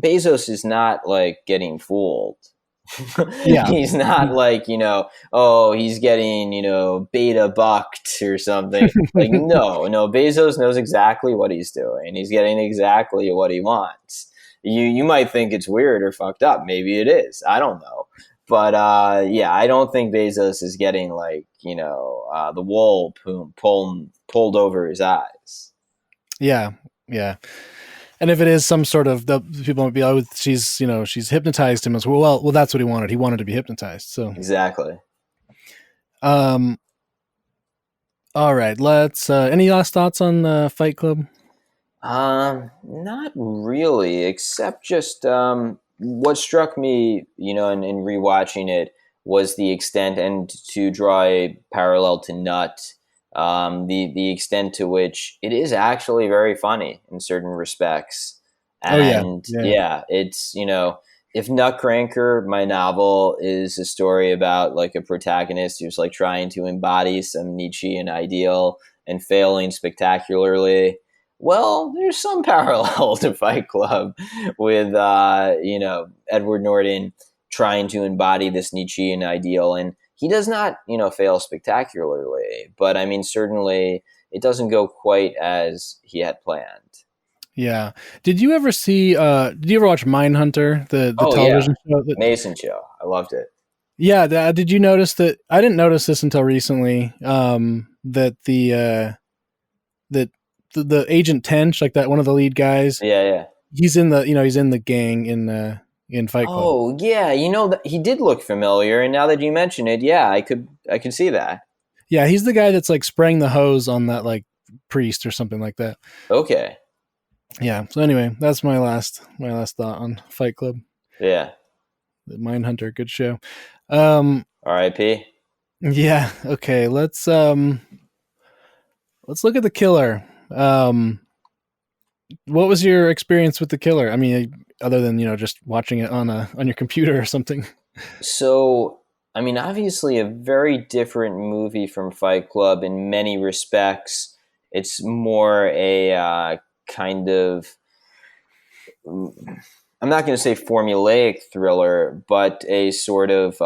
Bezos is not like getting fooled. Yeah, He's not like, oh, he's getting, beta bucked or something. Like, no, no, Bezos knows exactly what he's doing. He's getting exactly what he wants. You might think it's weird or fucked up. Maybe it is. I don't know. But yeah, I don't think Bezos is getting like, the wool pulled over his eyes. yeah, yeah. And if it is some sort of the people might be, oh, she's hypnotized him as well. Well, that's what he wanted. He wanted to be hypnotized. So, Exactly. um, all right. Let's. Any last thoughts on Fight Club? Not really, except just what struck me, in rewatching it was the extent, and to draw a parallel to Nut, the extent to which it is actually very funny in certain respects. Oh yeah, And yeah, yeah, it's if Nutcracker, my novel, is a story about like a protagonist who's like trying to embody some Nietzschean ideal and failing spectacularly. Well, there's some parallel to Fight Club with Edward Norton trying to embody this Nietzschean ideal, and he does not fail spectacularly, but I mean certainly it doesn't go quite as he had planned. yeah. Did you ever see? Did you ever watch Mindhunter, the Oh yeah, television show? Mason show, I loved it. Yeah. Did you notice that? I didn't notice this until recently. That that the agent Tench, like that one of the lead guys, Yeah, yeah. he's in the gang in Fight Club. Oh yeah, he did look familiar, and now that you mention it, yeah, I could see that. Yeah, he's the guy that's like spraying the hose on that like priest or something like that. Okay, Yeah. So anyway, that's my last thought on Fight Club. yeah. The Mindhunter, good show. Um, R.I.P. yeah. Okay. Let's look at the killer. What was your experience with the killer? I mean, other than just watching it on your computer or something. So, I mean, obviously, a very different movie from Fight Club in many respects. It's more a kind of, I'm not going to say formulaic thriller, but a sort of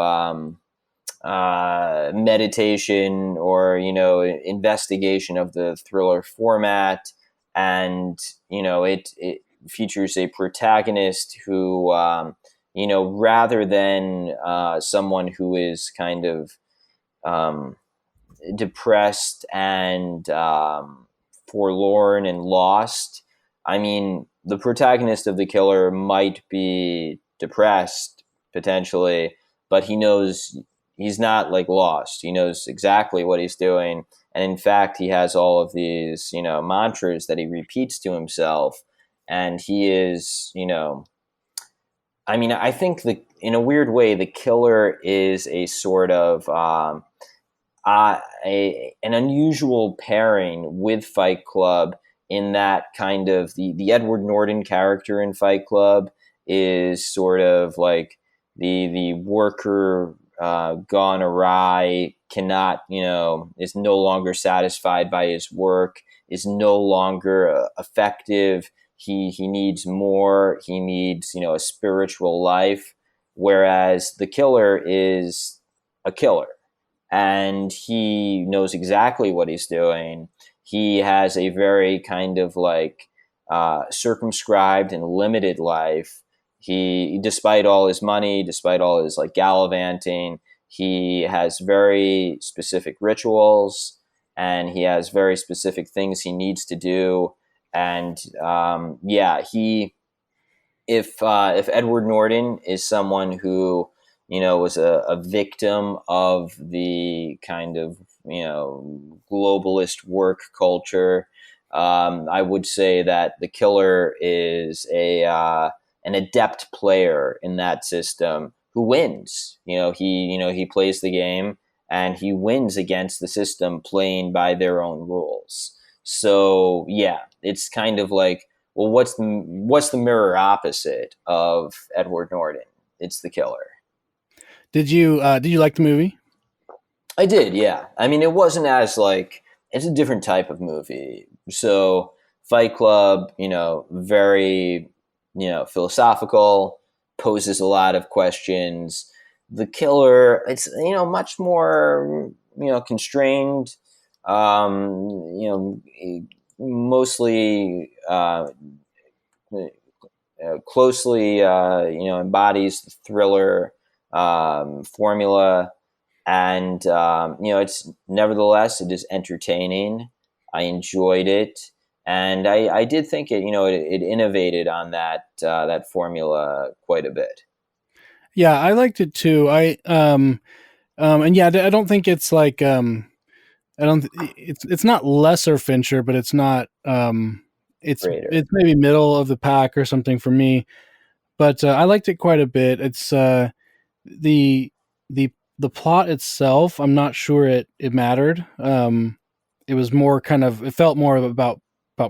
meditation or, investigation of the thriller format. And, it features a protagonist who, rather than someone who is kind of um, depressed and forlorn and lost. I mean, the protagonist of The Killer might be depressed potentially, but he knows he's not like lost. He knows exactly what he's doing. And in fact, he has all of these, mantras that he repeats to himself. And he is, I mean, I think in a weird way, the killer is a sort of an unusual pairing with Fight Club in that kind of the Edward Norton character in Fight Club is sort of like the worker gone awry, cannot, is no longer satisfied by his work, is no longer effective. He needs more. He needs, a spiritual life. Whereas the killer is a killer and he knows exactly what he's doing. he has a very kind of like circumscribed and limited life. He, despite all his money, despite all his like gallivanting, he has very specific rituals, and he has very specific things he needs to do. And yeah, he if Edward Norton is someone who was a victim of the kind of globalist work culture, I would say that the killer is a an adept player in that system who wins. He plays the game and he wins against the system playing by their own rules. So yeah, it's kind of like, well, what's the mirror opposite of Edward Norton? It's the killer. Did you like the movie? I did, yeah. I mean, it wasn't as like, it's a different type of movie. So Fight Club, very philosophical, poses a lot of questions. The Killer, it's much more constrained. Mostly closely embodies the thriller formula, and it's nevertheless it is entertaining. I enjoyed it, and I did think it innovated on that formula quite a bit. Yeah, I liked it too. And yeah, I don't think it's like I don't. It's not lesser Fincher, but it's not. Greater. It's maybe middle of the pack or something for me. But I liked it quite a bit. It's the the plot itself. I'm not sure it mattered. It was more kind of. It felt more about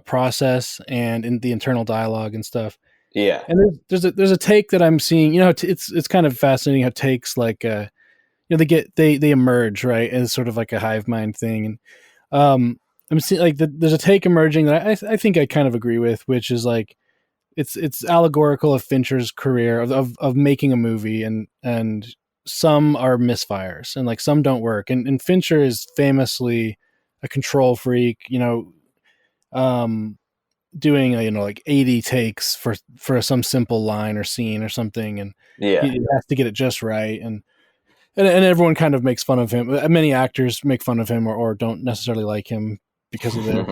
process and in the internal dialogue and stuff. Yeah. And there's a take that I'm seeing. It's kind of fascinating how takes like they emerge, right, as sort of like a hive mind thing. And I'm seeing like there's a take emerging that I think I kind of agree with, which is like it's allegorical of Fincher's career of making a movie, and some are misfires and like some don't work, and Fincher is famously a control freak, um doing like 80 takes for some simple line or scene or something, and he Yeah. has to get it just right. And everyone kind of makes fun of him. Many actors make fun of him or don't necessarily like him because of this.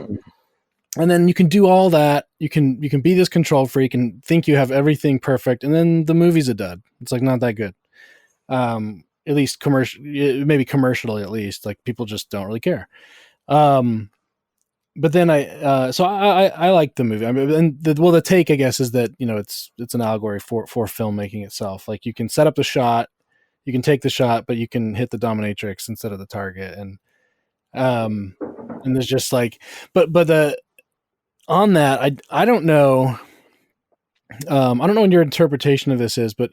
And then you can do all that. You can be this control freak and think you have everything perfect, and then the movie's a dud. It's like not that good. At least maybe commercially at least. Like people just don't really care. But then I like the movie. I mean, and the take I guess is that it's an allegory for filmmaking itself. Like you can set up the shot, you can take the shot, but you can hit the dominatrix instead of the target. And there's just like, but the on that, I don't know. I don't know what your interpretation of this is, but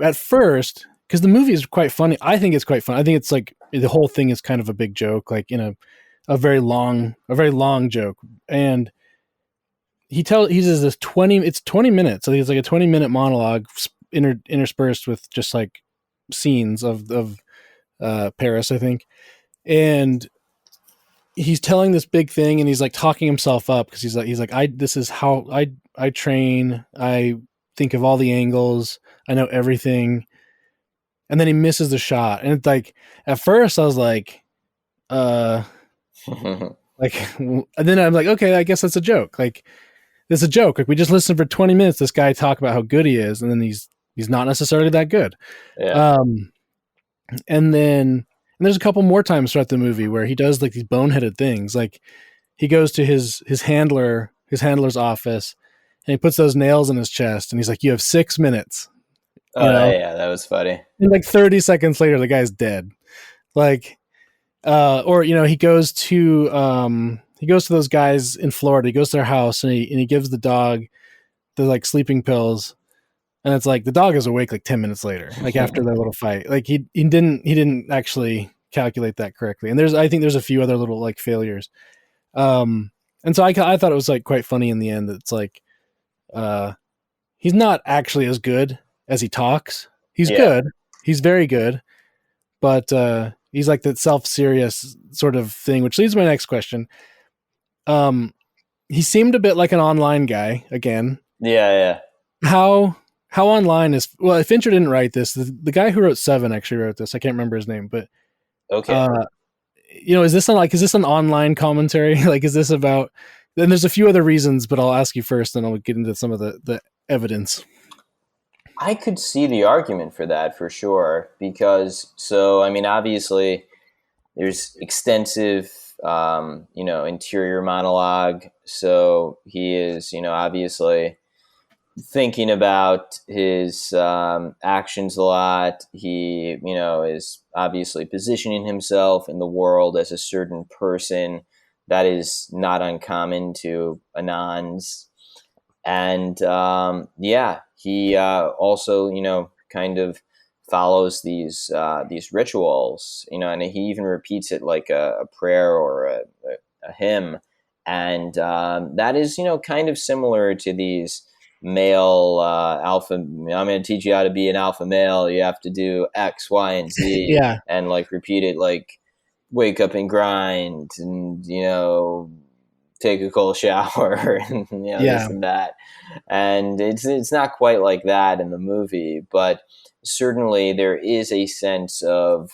at first, because the movie is quite funny, I think it's quite fun. I think it's like the whole thing is kind of a big joke, like in a very long joke. And he says this 20 minutes, so he's like a 20-minute monologue interspersed with just like scenes of Paris, I think. And he's telling this big thing, and he's like talking himself up because he's like this is how I train. I think of all the angles. I know everything. And then he misses the shot, and it's like at first I was like, and then I'm like, okay, I guess that's a joke. Like it's a joke. Like we just listened for 20 minutes. This guy talk about how good he is, and then he's not necessarily that good. Yeah. And then there's a couple more times throughout the movie where he does like these boneheaded things. Like he goes to his handler's office, and he puts those nails in his chest, and he's like, "You have 6 minutes." Oh, yeah, that was funny. And like 30 seconds later, the guy's dead. Like, or he goes to those guys in Florida. He goes to their house, and he gives the dog the like sleeping pills. And it's like the dog is awake like 10 minutes later, like after their little fight. Like he didn't actually calculate that correctly. And I think there's a few other little like failures. And so I thought it was like quite funny in the end that it's like he's not actually as good as he talks. He's Yeah. good. He's very good. But he's like that self-serious sort of thing, which leads to my next question. Um, he seemed a bit like an online guy again. Yeah, yeah. How how online is well? Fincher didn't write this. The guy who wrote Seven actually wrote this. I can't remember his name, but Okay. uh, is this an online commentary? Like, is this about? Then there's a few other reasons, but I'll ask you first, and I'll get into some of the evidence. I could see the argument for that for sure because so I mean obviously there's extensive interior monologue, so he is obviously thinking about his actions a lot. He is obviously positioning himself in the world as a certain person that is not uncommon to Anons. And yeah, he also kind of follows these rituals, and he even repeats it like a prayer or a hymn, and that is kind of similar to these male alpha. I'm going to teach you how to be an alpha male. You have to do X, Y, and Z, Yeah, and like repeat it like wake up and grind, and take a cold shower, and this yeah, and that. And it's not quite like that in the movie, but certainly there is a sense of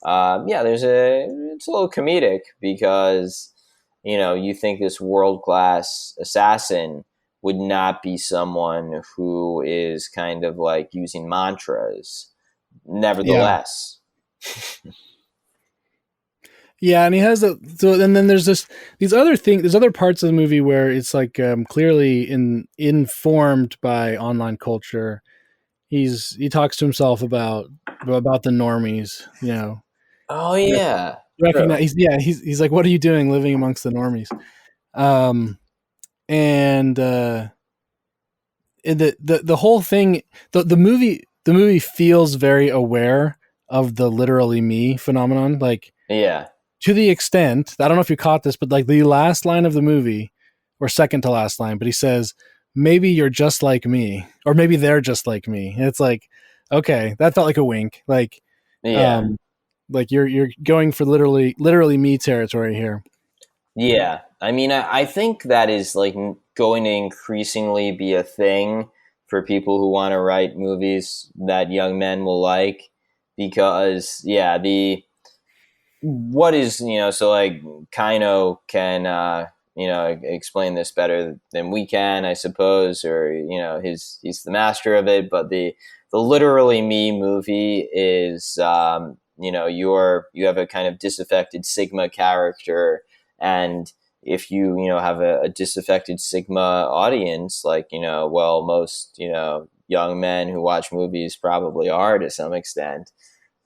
there's it's a little comedic because you think this world class assassin would not be someone who is kind of like using mantras. yeah. Nevertheless, Yeah, and he has a so, and then there's these other things. There's other parts of the movie where it's like clearly informed by online culture. He talks to himself about the normies. oh Rec- yeah, true, recognize. He's like, what are you doing living amongst the normies? Um, and the whole thing, the movie feels very aware of the literally me phenomenon, like yeah, to the extent, I don't know if you caught this, but like the last line of the movie, or second to last line, but he says, maybe you're just like me, or maybe they're just like me. And it's like, okay, that felt like a wink. yeah. Um, like you're going for literally me territory here. Yeah, I mean, I think that is like going to increasingly be a thing for people who want to write movies that young men will like, because yeah, the what is so like Kaino can explain this better than we can, I suppose, or he's the master of it, but the literally me movie is you have a kind of disaffected Sigma character, and if you have a disaffected Sigma audience, like well, most young men who watch movies probably are to some extent,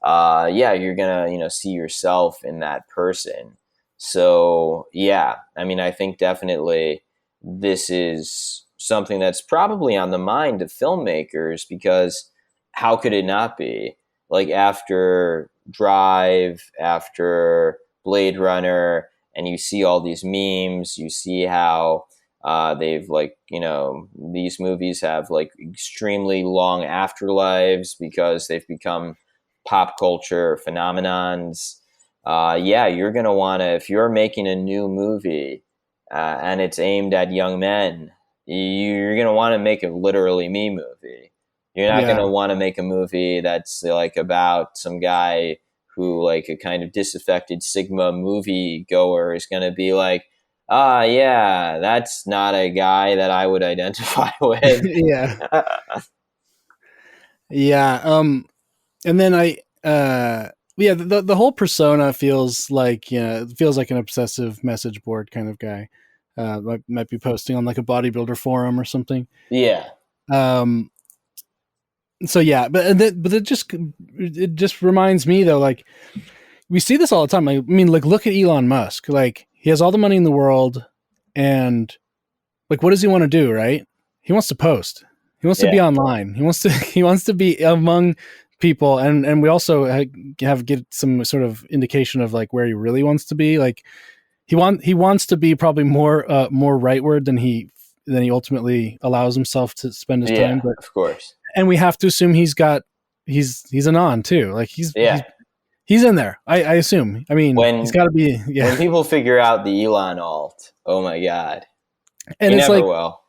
yeah, you're gonna see yourself in that person. So yeah, I mean, I think definitely this is something that's probably on the mind of filmmakers, because how could it not be? Like after Drive, after Blade Runner, and you see all these memes, you see how they've like these movies have like extremely long afterlives because they've become pop culture phenomenons. Yeah, you're going to want to, if you're making a new movie and it's aimed at young men, you're going to want to make a literally me movie. You're not going Yeah, to want to make a movie that's like about some guy who, like a kind of disaffected Sigma movie goer, is going to be like, yeah, that's not a guy that I would identify with. yeah, yeah. And then yeah, the whole persona feels like it feels like an obsessive message board kind of guy. Might be posting on like a bodybuilder forum or something. Yeah, Um, so yeah, but it just reminds me though, like we see this all the time. Like, I mean, like look at Elon Musk. Like he has all the money in the world, and like what does he want to do? Right? He wants to post. He wants to be yeah, online. He wants to be among people, and we also have get some sort of indication of like where he really wants to be. Like he wants to be probably more rightward than he ultimately allows himself to spend his time. yeah, But of course. and we have to assume he's a non too. Like he's Yeah, He's in there. I assume. I mean, he's When got to be. when Yeah, people figure out the Elon alt, oh my god, and you it's never like will.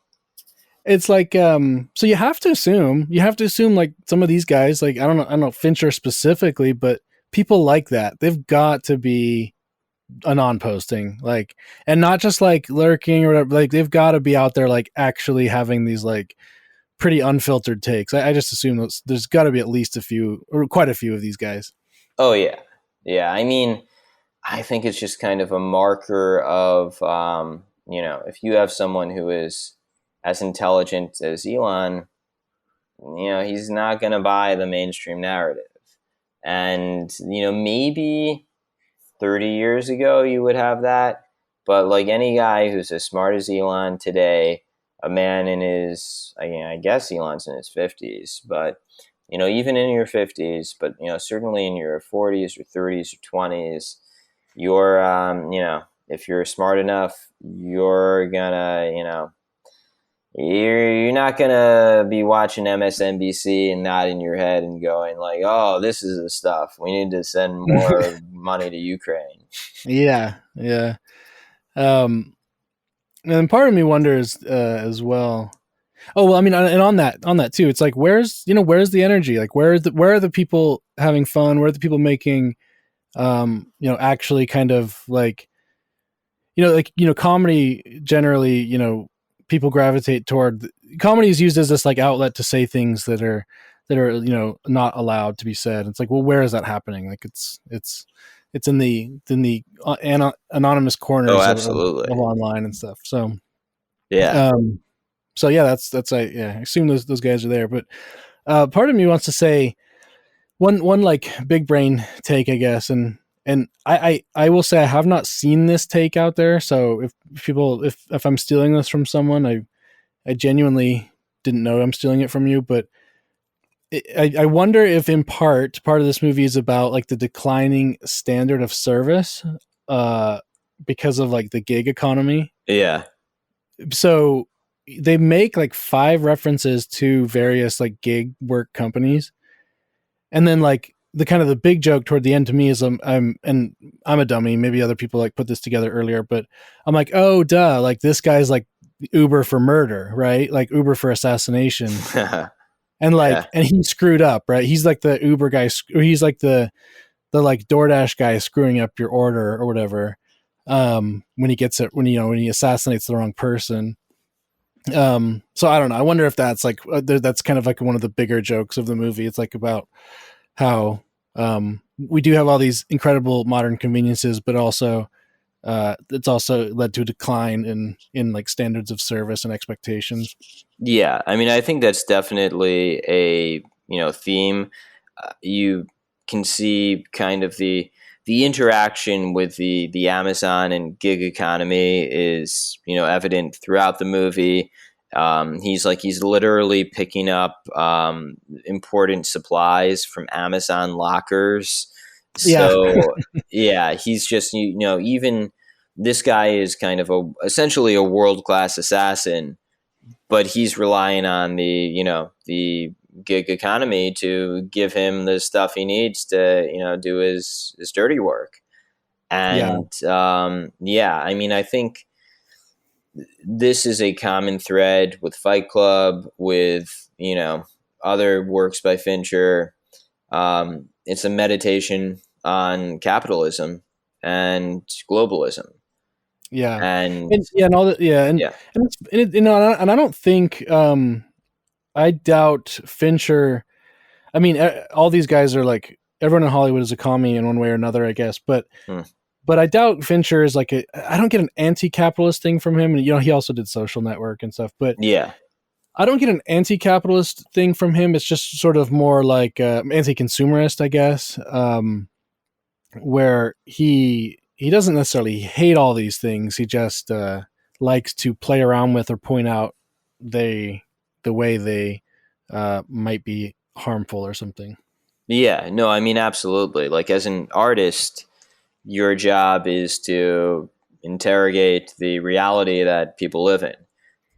so you have to assume like some of these guys, like I don't know Fincher specifically, but people like that, they've got to be anon posting, like, and not just like lurking or whatever, like they've got to be out there like actually having these like pretty unfiltered takes. I just assume there's got to be at least a few or quite a few of these guys. Oh yeah, yeah. I mean, I think it's just kind of a marker of, if you have someone who is as intelligent as Elon, he's not going to buy the mainstream narrative. And, maybe 30 years ago you would have that. But like any guy who's as smart as Elon today, a man in his, I guess Elon's in his 50s, but, even in your 50s, but, certainly in your 40s or 30s or 20s, you're if you're smart enough, you're gonna you're not gonna be watching MSNBC and nodding your head and going like, oh, this is the stuff we need to send more money to Ukraine. Yeah, yeah. um and part of me wonders as well. Oh well, I mean, and on that too, it's like where's the energy? Like where are the people having fun? Where are the people making actually kind of like comedy generally, people gravitate toward comedy is used as this like outlet to say things that are not allowed to be said. It's like, well, where is that happening? Like it's in the anonymous Oh, corners absolutely. of online and stuff. So Yeah. um so yeah, I assume those guys are there, but part of me wants to say one like big brain take, I guess, and I will say I have not seen this take out there. So if I'm stealing this from someone, I genuinely didn't know I'm stealing it from you. But I wonder if in part of this movie is about like the declining standard of service, uh, because of like the gig economy. Yeah. So they make like five references to various like gig work companies, and then like the kind of the big joke toward the end to me is I'm a dummy. Maybe other people like put this together earlier, but I'm like, oh duh, like this guy's like Uber for murder, right? Like Uber for assassination, and Yeah. like and he screwed up, right? He's like the Uber guy, or he's like the like DoorDash guy screwing up your order or whatever. When he gets it, when he assassinates the wrong person. So I don't know. I wonder if that's like that's kind of like one of the bigger jokes of the movie. It's like about how we do have all these incredible modern conveniences, but also it's also led to a decline in like standards of service and expectations. Yeah. I mean, I think that's definitely a, theme. You can see kind of the interaction with the Amazon and gig economy is, evident throughout the movie. He's literally picking up important supplies from Amazon lockers. Yeah, So yeah, he's just, even this guy is kind of essentially a world class assassin, but he's relying on the gig economy to give him the stuff he needs to do his dirty work. yeah, And yeah, I mean, I think this is a common thread with Fight Club, with other works by Fincher. It's a meditation on capitalism and globalism, yeah, and and yeah, and all that. Yeah, yeah. and I don't think I doubt Fincher. I mean, all these guys are like everyone in Hollywood is a commie in one way or another, I guess. Hmm. But I doubt Fincher is like I don't get an anti-capitalist thing from him, and he also did Social Network and stuff. But Yeah. I don't get an anti-capitalist thing from him. It's just sort of more like anti-consumerist, I guess, where he doesn't necessarily hate all these things. He just likes to play around with or point out they the way they might be harmful or something. Yeah, no, I mean, absolutely. Like, as an artist, your job is to interrogate the reality that people live in.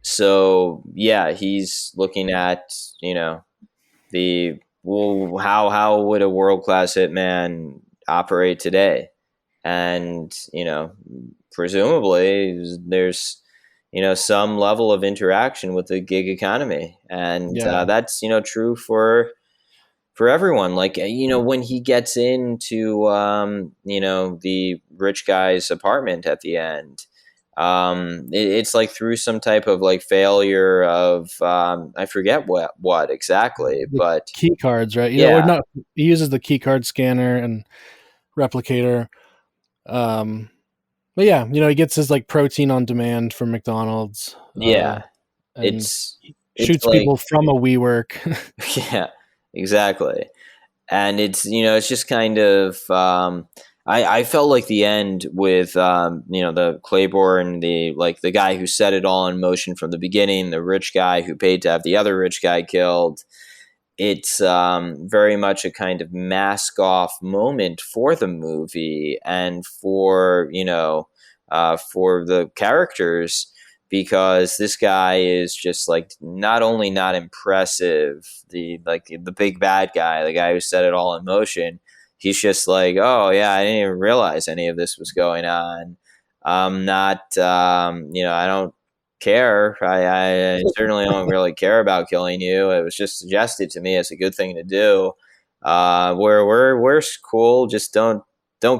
So, yeah, he's looking at, the, well, how would a world class hitman operate today. And, presumably there's, some level of interaction with the gig economy. And Yeah. that's, true for everyone. Like, when he gets into, the rich guy's apartment at the end, it's like through some type of like failure of, I forget what exactly, The but key cards, right? Or yeah, not. He uses the key card scanner and replicator. Um, but yeah, he gets his like protein on demand from McDonald's, yeah, and it's, it's shoots like, people from a WeWork. yeah, exactly. And it's just kind of, I felt like the end with, the Claiborne, the guy who set it all in motion from the beginning, the rich guy who paid to have the other rich guy killed. It's very much a kind of mask off moment for the movie and for the characters, because this guy is just like not only not impressive, the big bad guy, the guy who set it all in motion. He's just like, oh yeah, I didn't even realize any of this was going on. I'm not, I don't care. I certainly don't really care about killing you. It was just suggested to me as a good thing to do. We're cool. Just don't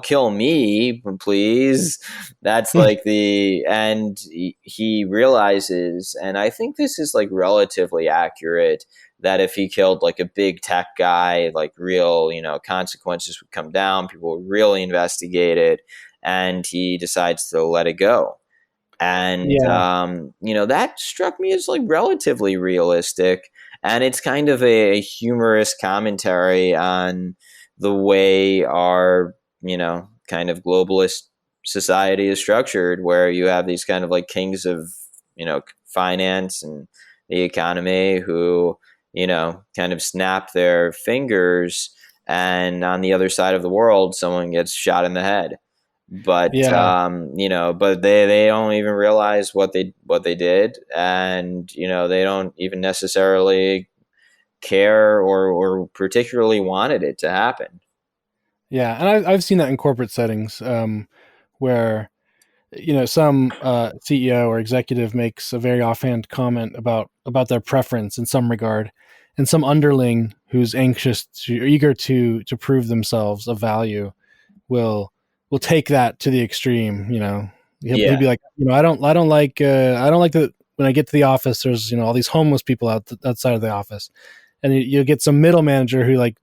kill me, please. That's like and he realizes, and I think this is like relatively accurate, that if he killed like a big tech guy, like real, consequences would come down. People would really investigate it, and he decides to let it go. And Yeah, that struck me as like relatively realistic, and it's kind of a humorous commentary on the way our kind of globalist society is structured, where you have these kind of like kings of finance and the economy who kind of snap their fingers, and on the other side of the world someone gets shot in the head. But yeah, but they don't even realize what they did, and they don't even necessarily care or particularly wanted it to happen. yeah. And I've seen that in corporate settings, where some CEO or executive makes a very offhand comment about their preference in some regard, and some underling who's anxious to or eager to prove themselves of value will take that to the extreme. He'll Yeah, be like, I don't like that when I get to the office. There's all these homeless people outside of the office, and you'll get some middle manager who like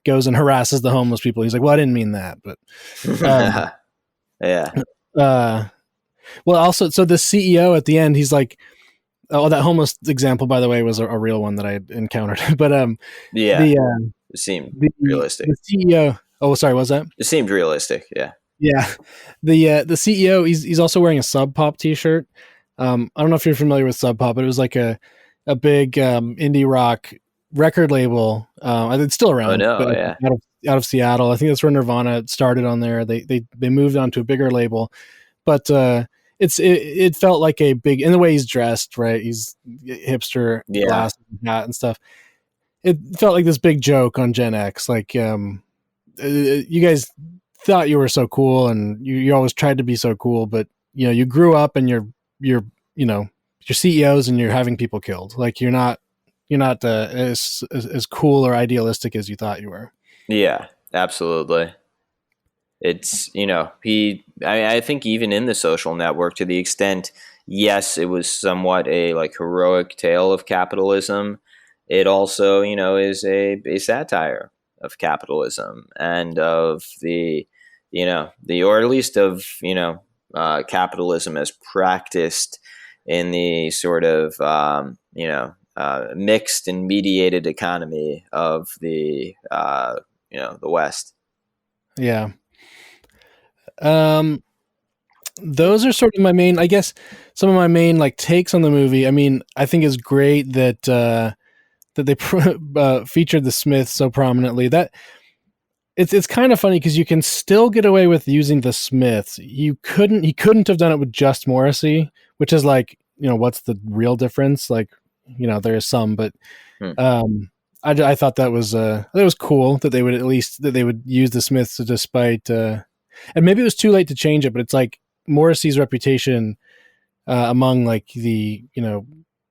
goes and harasses the homeless people. He's like, well, I didn't mean that, but um, yeah, uh, well, also, so the CEO at the end, he's like, oh, that homeless example, by the way, was a real one that I encountered. But yeah. the It seemed the realistic. the CEO. Oh, sorry, what was that? It seemed realistic. Yeah. Yeah, the CEO. He's also wearing a Sub Pop T-shirt. I don't know if you're familiar with Sub Pop, but it was like a big indie rock record label. It's still Oh around, but no. Yeah. out of Seattle. I think that's where Nirvana started on there. They moved on to a bigger label, but it felt like a big, in the way he's dressed, right? He's hipster, Yeah. glasses, hat, and stuff. It felt like this big joke on Gen X, like you guys thought you were so cool, and you always tried to be so cool, but you grew up and you're you're CEOs and you're having people killed. Like you're not as cool or idealistic as you thought you were. Yeah. Absolutely. It's I think even in The Social Network, to the extent, yes, it was somewhat a like heroic tale of capitalism, it also is a satire of capitalism and of the or at least of capitalism as practiced in the sort of mixed and mediated economy of the West. Yeah. Um, those are sort of my main, I guess, some of my main like takes on the movie. I mean, I think it's great that they featured the Smiths so prominently. That it's kind of funny because you can still get away with using the Smiths. He couldn't have done it with just Morrissey, which is like, what's the real difference? Like, there is some, but Hmm. um I thought that was cool that they would at least that they would use the Smiths despite and maybe it was too late to change it, but it's like Morrissey's reputation among like the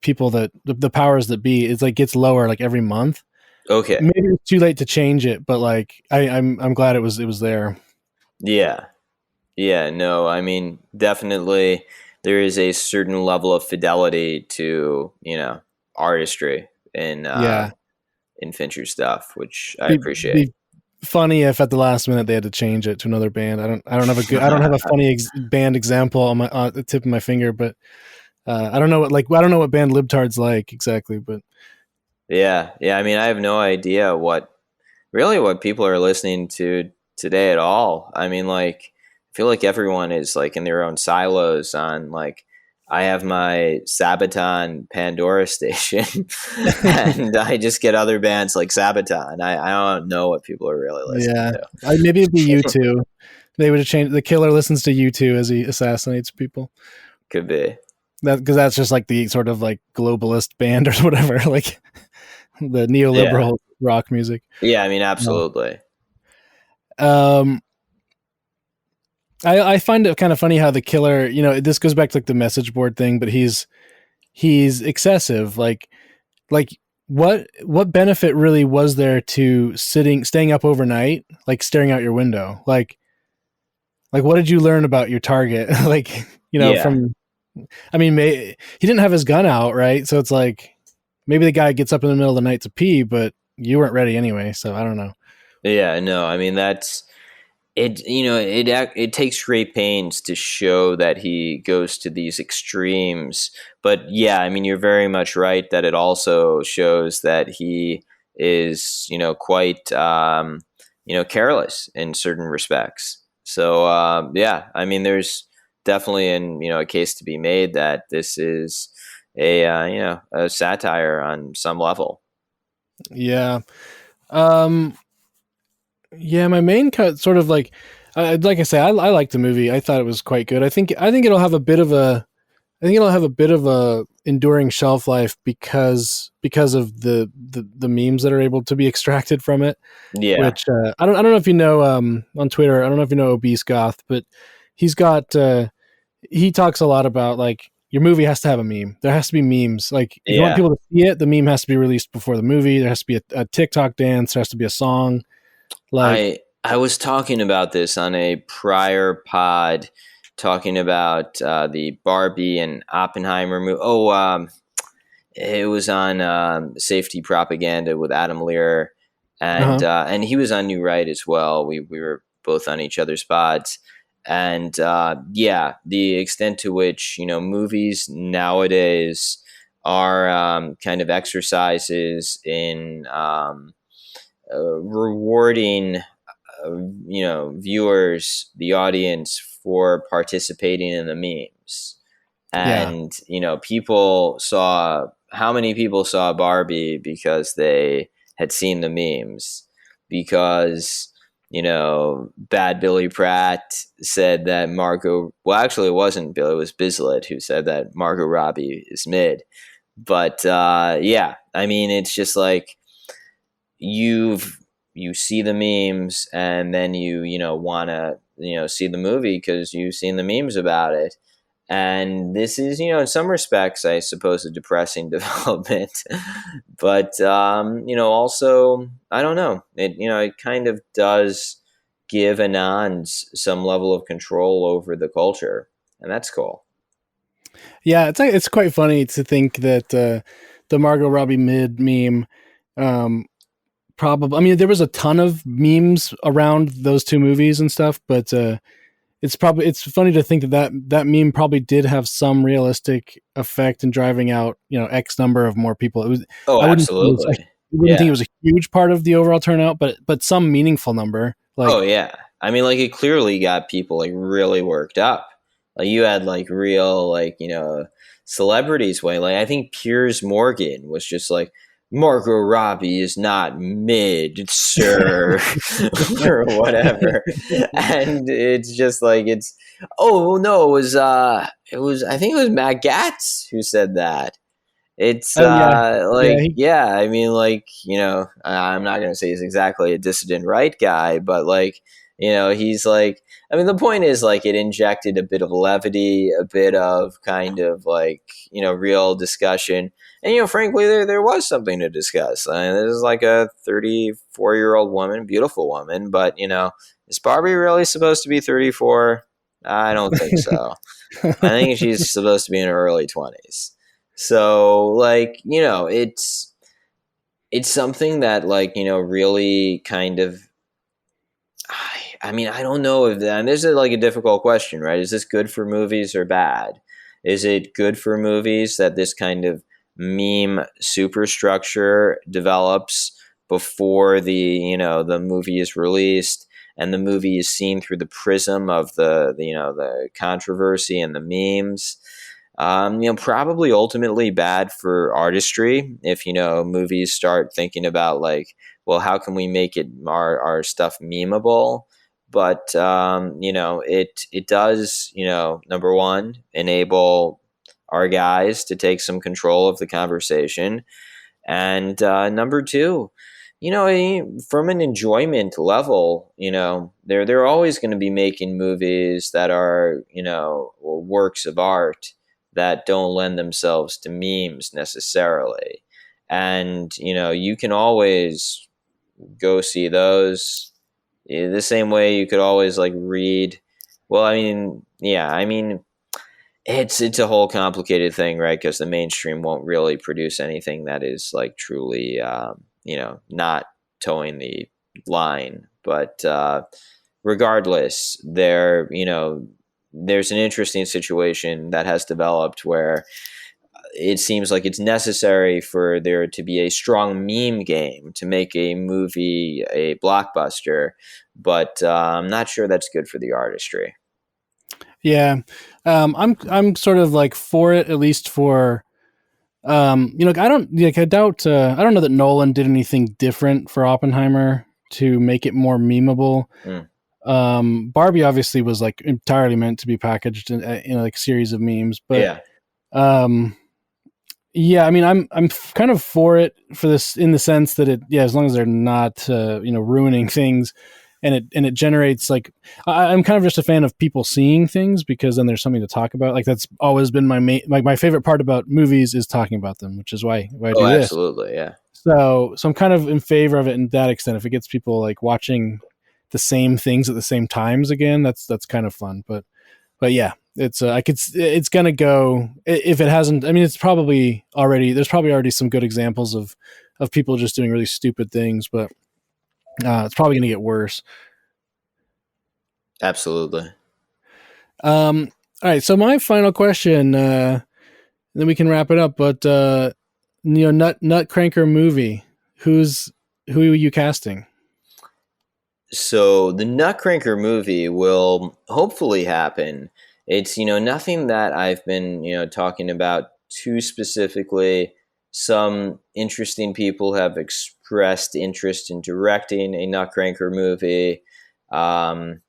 people that the powers that be is like gets lower like every month. Okay. Maybe it's too late to change it, but like I'm glad it was there. Yeah. Yeah, no, I mean, definitely there is a certain level of fidelity to, artistry Yeah, in Fincher's stuff, which I appreciate. be funny if at the last minute they had to change it to another band. I don't have a funny band example on the tip of my finger, but I don't know what band Libtard's like exactly, but Yeah, yeah, I mean, I have no idea what people are listening to today at all. I mean, like, I feel like everyone is like in their own silos on like, I have my Sabaton Pandora station and I just get other bands like Sabaton. I don't know what people are really listening yeah, to. maybe it'd be you two. They would have changed. The killer listens to you two as he assassinates people. Could be. That because that's just like the sort of like globalist band or whatever, like the Yeah. neoliberal rock music. Yeah, I mean, No. absolutely. Um, I find it kind of funny how the killer, this goes back to like the message board thing, but he's excessive. Like what benefit really was there to staying up overnight, like staring out your window? Like what did you learn about your target? Like, Yeah. from, I mean, he didn't have his gun out, right? So it's like maybe the guy gets up in the middle of the night to pee, but you weren't ready anyway. So I don't know. Yeah, no, I mean, that's it. It takes great pains to show that he goes to these extremes, but yeah, I mean, you're very much right that it also shows that he is quite careless in certain respects. So yeah, I mean, there's definitely a case to be made that this is a satire on some level. Yeah. Um, yeah, my main cut sort of like I say, I like the movie. I thought it was quite good. I think it'll have a bit of a I think it'll have a bit of a enduring shelf life because of the memes that are able to be extracted from it. Yeah, Which I don't know if you know on Twitter. I don't know if you know Obese Goth, but he's got he talks a lot about like your movie has to have a meme. There has to be memes. Like if you want yeah. people to see it, the meme has to be released before the movie. There has to be a TikTok dance. There has to be a song. Like I was talking about this on a prior pod, talking about the Barbie and Oppenheimer movie. Oh, it was on Safety Propaganda with Adam Lear, uh and he was on New Right as well. We were both on each other's pods, and yeah, the extent to which movies nowadays are kind of exercises in rewarding viewers, the audience, for participating in the memes. yeah, And people saw how many people saw Barbie because they had seen the memes, because bad Billy Pratt said that Margot, well, actually it wasn't Bill, it was Bislett who said that Margot Robbie is mid. But yeah, I mean, it's just like you see the memes, and then you want to see the movie because you've seen the memes about it. And this is in some respects, I suppose, a depressing development. But also, I don't know, it kind of does give Anons some level of control over the culture, and that's cool. yeah. It's quite funny to think that the Margot Robbie mid meme. Probably, I mean, there was a ton of memes around those two movies and stuff, but it's funny to think that meme probably did have some realistic effect in driving out X number of more people. It was Oh, I absolutely. wouldn't think it Yeah. was a huge part of the overall turnout, but some meaningful number. Oh Like yeah. I mean, like, it clearly got people like really worked up. Like, you had like real, like, celebrities way. Like, I think Piers Morgan was just like, Margot Robbie is not mid, sir, or whatever. And it's just like, oh no, it was I think it was Matt Gatz who said that. It's Oh yeah, yeah. like, yeah, I mean, like, I'm not going to say he's exactly a dissident right guy, but like, he's like, I mean, the point is like it injected a bit of levity, a bit of kind of like, real discussion. And, frankly, there was something to discuss. I mean, this is like a 34-year-old woman, beautiful woman, but, is Barbie really supposed to be 34? I don't think so. I think she's supposed to be in her early 20s. So, like, it's something that, like, really kind of, I mean, I don't know if that, and this is like a difficult question, right? Is this good for movies or bad? Is it good for movies that this kind of meme superstructure develops before the movie is released, and the movie is seen through the prism of the controversy and the memes? Probably ultimately bad for artistry if, movies start thinking about like, well, how can we make our stuff memeable? But it does, number one, enable our guys to take some control of the conversation, and number two, from an enjoyment level, they're always going to be making movies that are, works of art that don't lend themselves to memes necessarily. And, you can always go see those, the same way you could always like read. Well, I mean, yeah, I mean, it's a whole complicated thing, right? Because the mainstream won't really produce anything that is like truly, not towing the line. But regardless, there's an interesting situation that has developed where it seems like it's necessary for there to be a strong meme game to make a movie a blockbuster, but I'm not sure that's good for the artistry. Yeah, I'm sort of like for it, at least for I don't like I doubt I don't know that Nolan did anything different for Oppenheimer to make it more memeable. Mm, Barbie obviously was like entirely meant to be packaged in like a series of memes, but yeah, um, yeah, I mean, I'm kind of for it for this in the sense that as long as they're not ruining things, and it generates like I'm kind of just a fan of people seeing things because then there's something to talk about. Like that's always been my favorite part about movies is talking about them, which is why I oh, do this. absolutely, yeah. So I'm kind of in favor of it in that extent. If it gets people like watching the same things at the same times again, that's kind of fun. But yeah, it's gonna go if it hasn't. I mean, it's probably already there's probably already some good examples of people just doing really stupid things, but it's probably gonna get worse. Absolutely. All right, so my final question, then we can wrap it up. But Nutcracker movie, who's who are you casting? So the Nutcracker movie will hopefully happen. It's, nothing that I've been, talking about too specifically. Some interesting people have expressed interest in directing a Nutcracker movie. Um,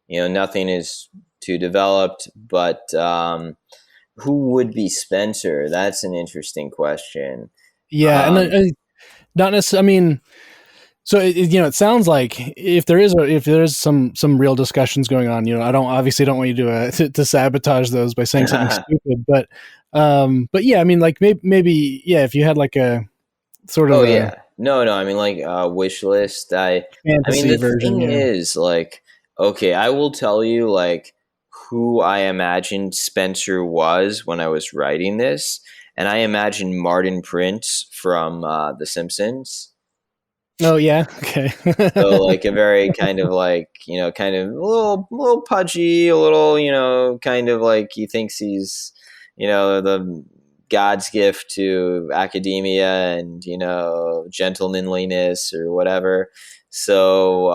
nothing is too developed, but who would be Spencer? That's an interesting question. Yeah, and Um, not necessarily. I mean, so it sounds like if there is some real discussions going on, I don't obviously don't want you to sabotage those by saying something stupid, but yeah, I mean, like maybe yeah, if you had like a sort of Oh a yeah. No, no, I mean like wish list. I mean fantasy the version, thing yeah. is like, okay, I will tell you like who I imagined Spencer was when I was writing this, and I imagined Martin Prince from The Simpsons. Oh yeah, okay. So like a very kind of like, kind of a little pudgy, a little, kind of like he thinks he's, the God's gift to academia and, gentlemanliness or whatever. So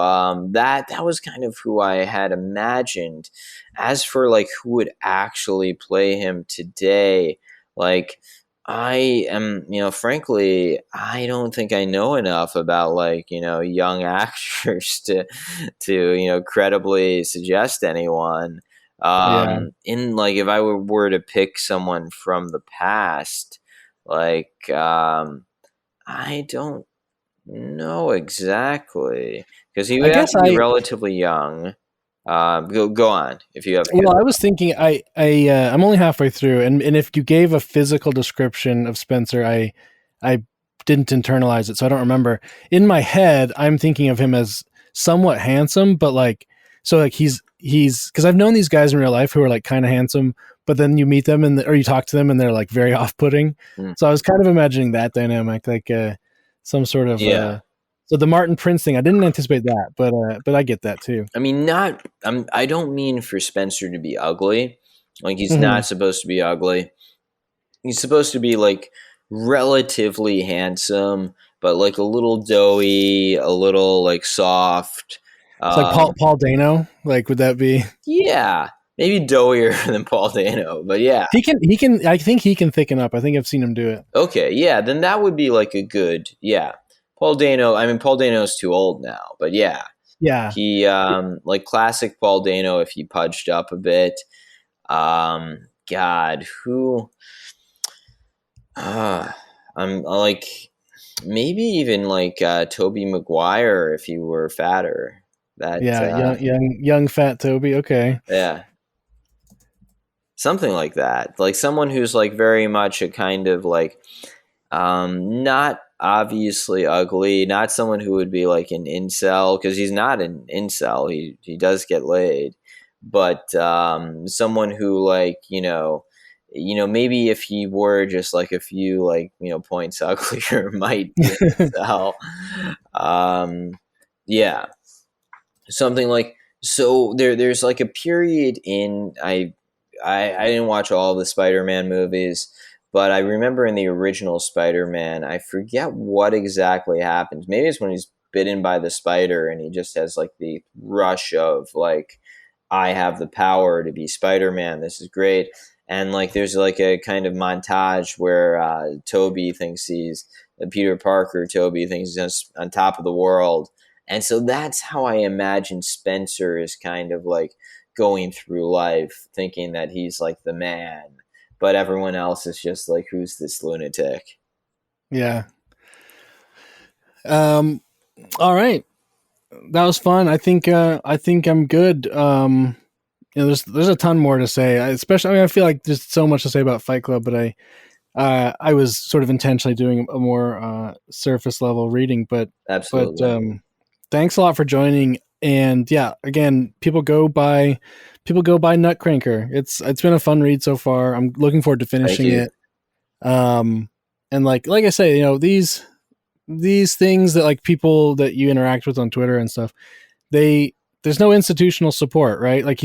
that was kind of who I had imagined. As for like who would actually play him today, like I am, frankly, I don't think I know enough about like, young actors to, credibly suggest anyone. Yeah. In like, if I were to pick someone from the past, Like, I don't know exactly because he I would have guess to be relatively young. Go on if you have. well, I was thinking I'm only halfway through, and if you gave a physical description of Spencer, I didn't internalize it, so I don't remember. In my head, I'm thinking of him as somewhat handsome, but like so like he's because I've known these guys in real life who are like kind of handsome, but then you meet them or you talk to them and they're like very off putting. Hmm. So I was kind of imagining that dynamic, like some sort of Yeah. so the Martin Prince thing. I didn't anticipate that, but I get that too. I mean, not. I don't mean for Spencer to be ugly. Like he's Mm-hmm. not supposed to be ugly. He's supposed to be like relatively handsome, but like a little doughy, a little like soft. It's like Paul Dano. Like, would that be? Yeah, maybe doughier than Paul Dano, but yeah. He can. I think he can thicken up. I think I've seen him do it. Okay, yeah, then that would be like a good, yeah. Paul Dano. I mean, Paul Dano's too old now, but yeah, Yeah, he like classic Paul Dano if he pudged up a bit. God, who? I'm like maybe even like Toby Maguire if he were fatter. That yeah. Young fat Toby. Okay. yeah, something like that. Like someone who's like very much a kind of like not obviously ugly, not someone who would be like an incel because he's not an incel. He does get laid, but someone who like maybe if he were just like a few like points uglier might be an incel. Yeah, something like so. There's like a period in I didn't watch all the Spider-Man movies, but I remember in the original Spider-Man, I forget what exactly happens. Maybe it's when he's bitten by the spider and he just has like the rush of like, I have the power to be Spider-Man. This is great. And like, there's like a kind of montage where Toby thinks he's Peter Parker. Toby thinks he's on top of the world. And so that's how I imagine Spencer is kind of like going through life thinking that he's like the man, but everyone else is just like, who's this lunatic? Yeah. All right. That was fun. I think I'm good. There's a ton more to say. Especially, I mean, I feel like there's so much to say about Fight Club, but I was sort of intentionally doing a more surface level reading. Absolutely. Thanks a lot for joining. And yeah, again, people go buy Nutcranker. It's been a fun read so far. I'm looking forward to finishing it. And like I say, these things that like people that you interact with on Twitter and stuff, there's no institutional support, right? Like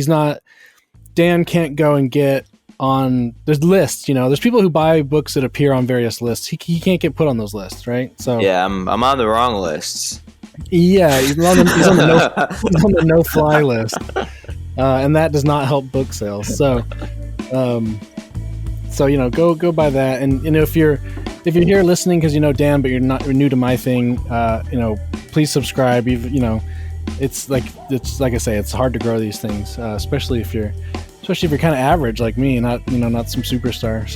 Dan can't go and get on, there's lists, there's people who buy books that appear on various lists. He can't get put on those lists, right? So yeah, I'm on the wrong lists. Yeah, he's on the no-fly list, and that does not help book sales. So go buy that. And if you're here listening because Dan, but you're new to my thing, please subscribe. It's like I say, it's hard to grow these things, especially if you're kind of average like me, not some superstar.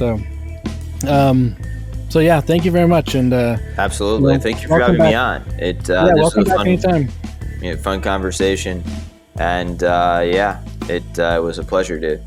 So yeah, thank you very much, and absolutely, thank you for having me on. This welcome was back fun, anytime. Fun conversation, and it was a pleasure, dude.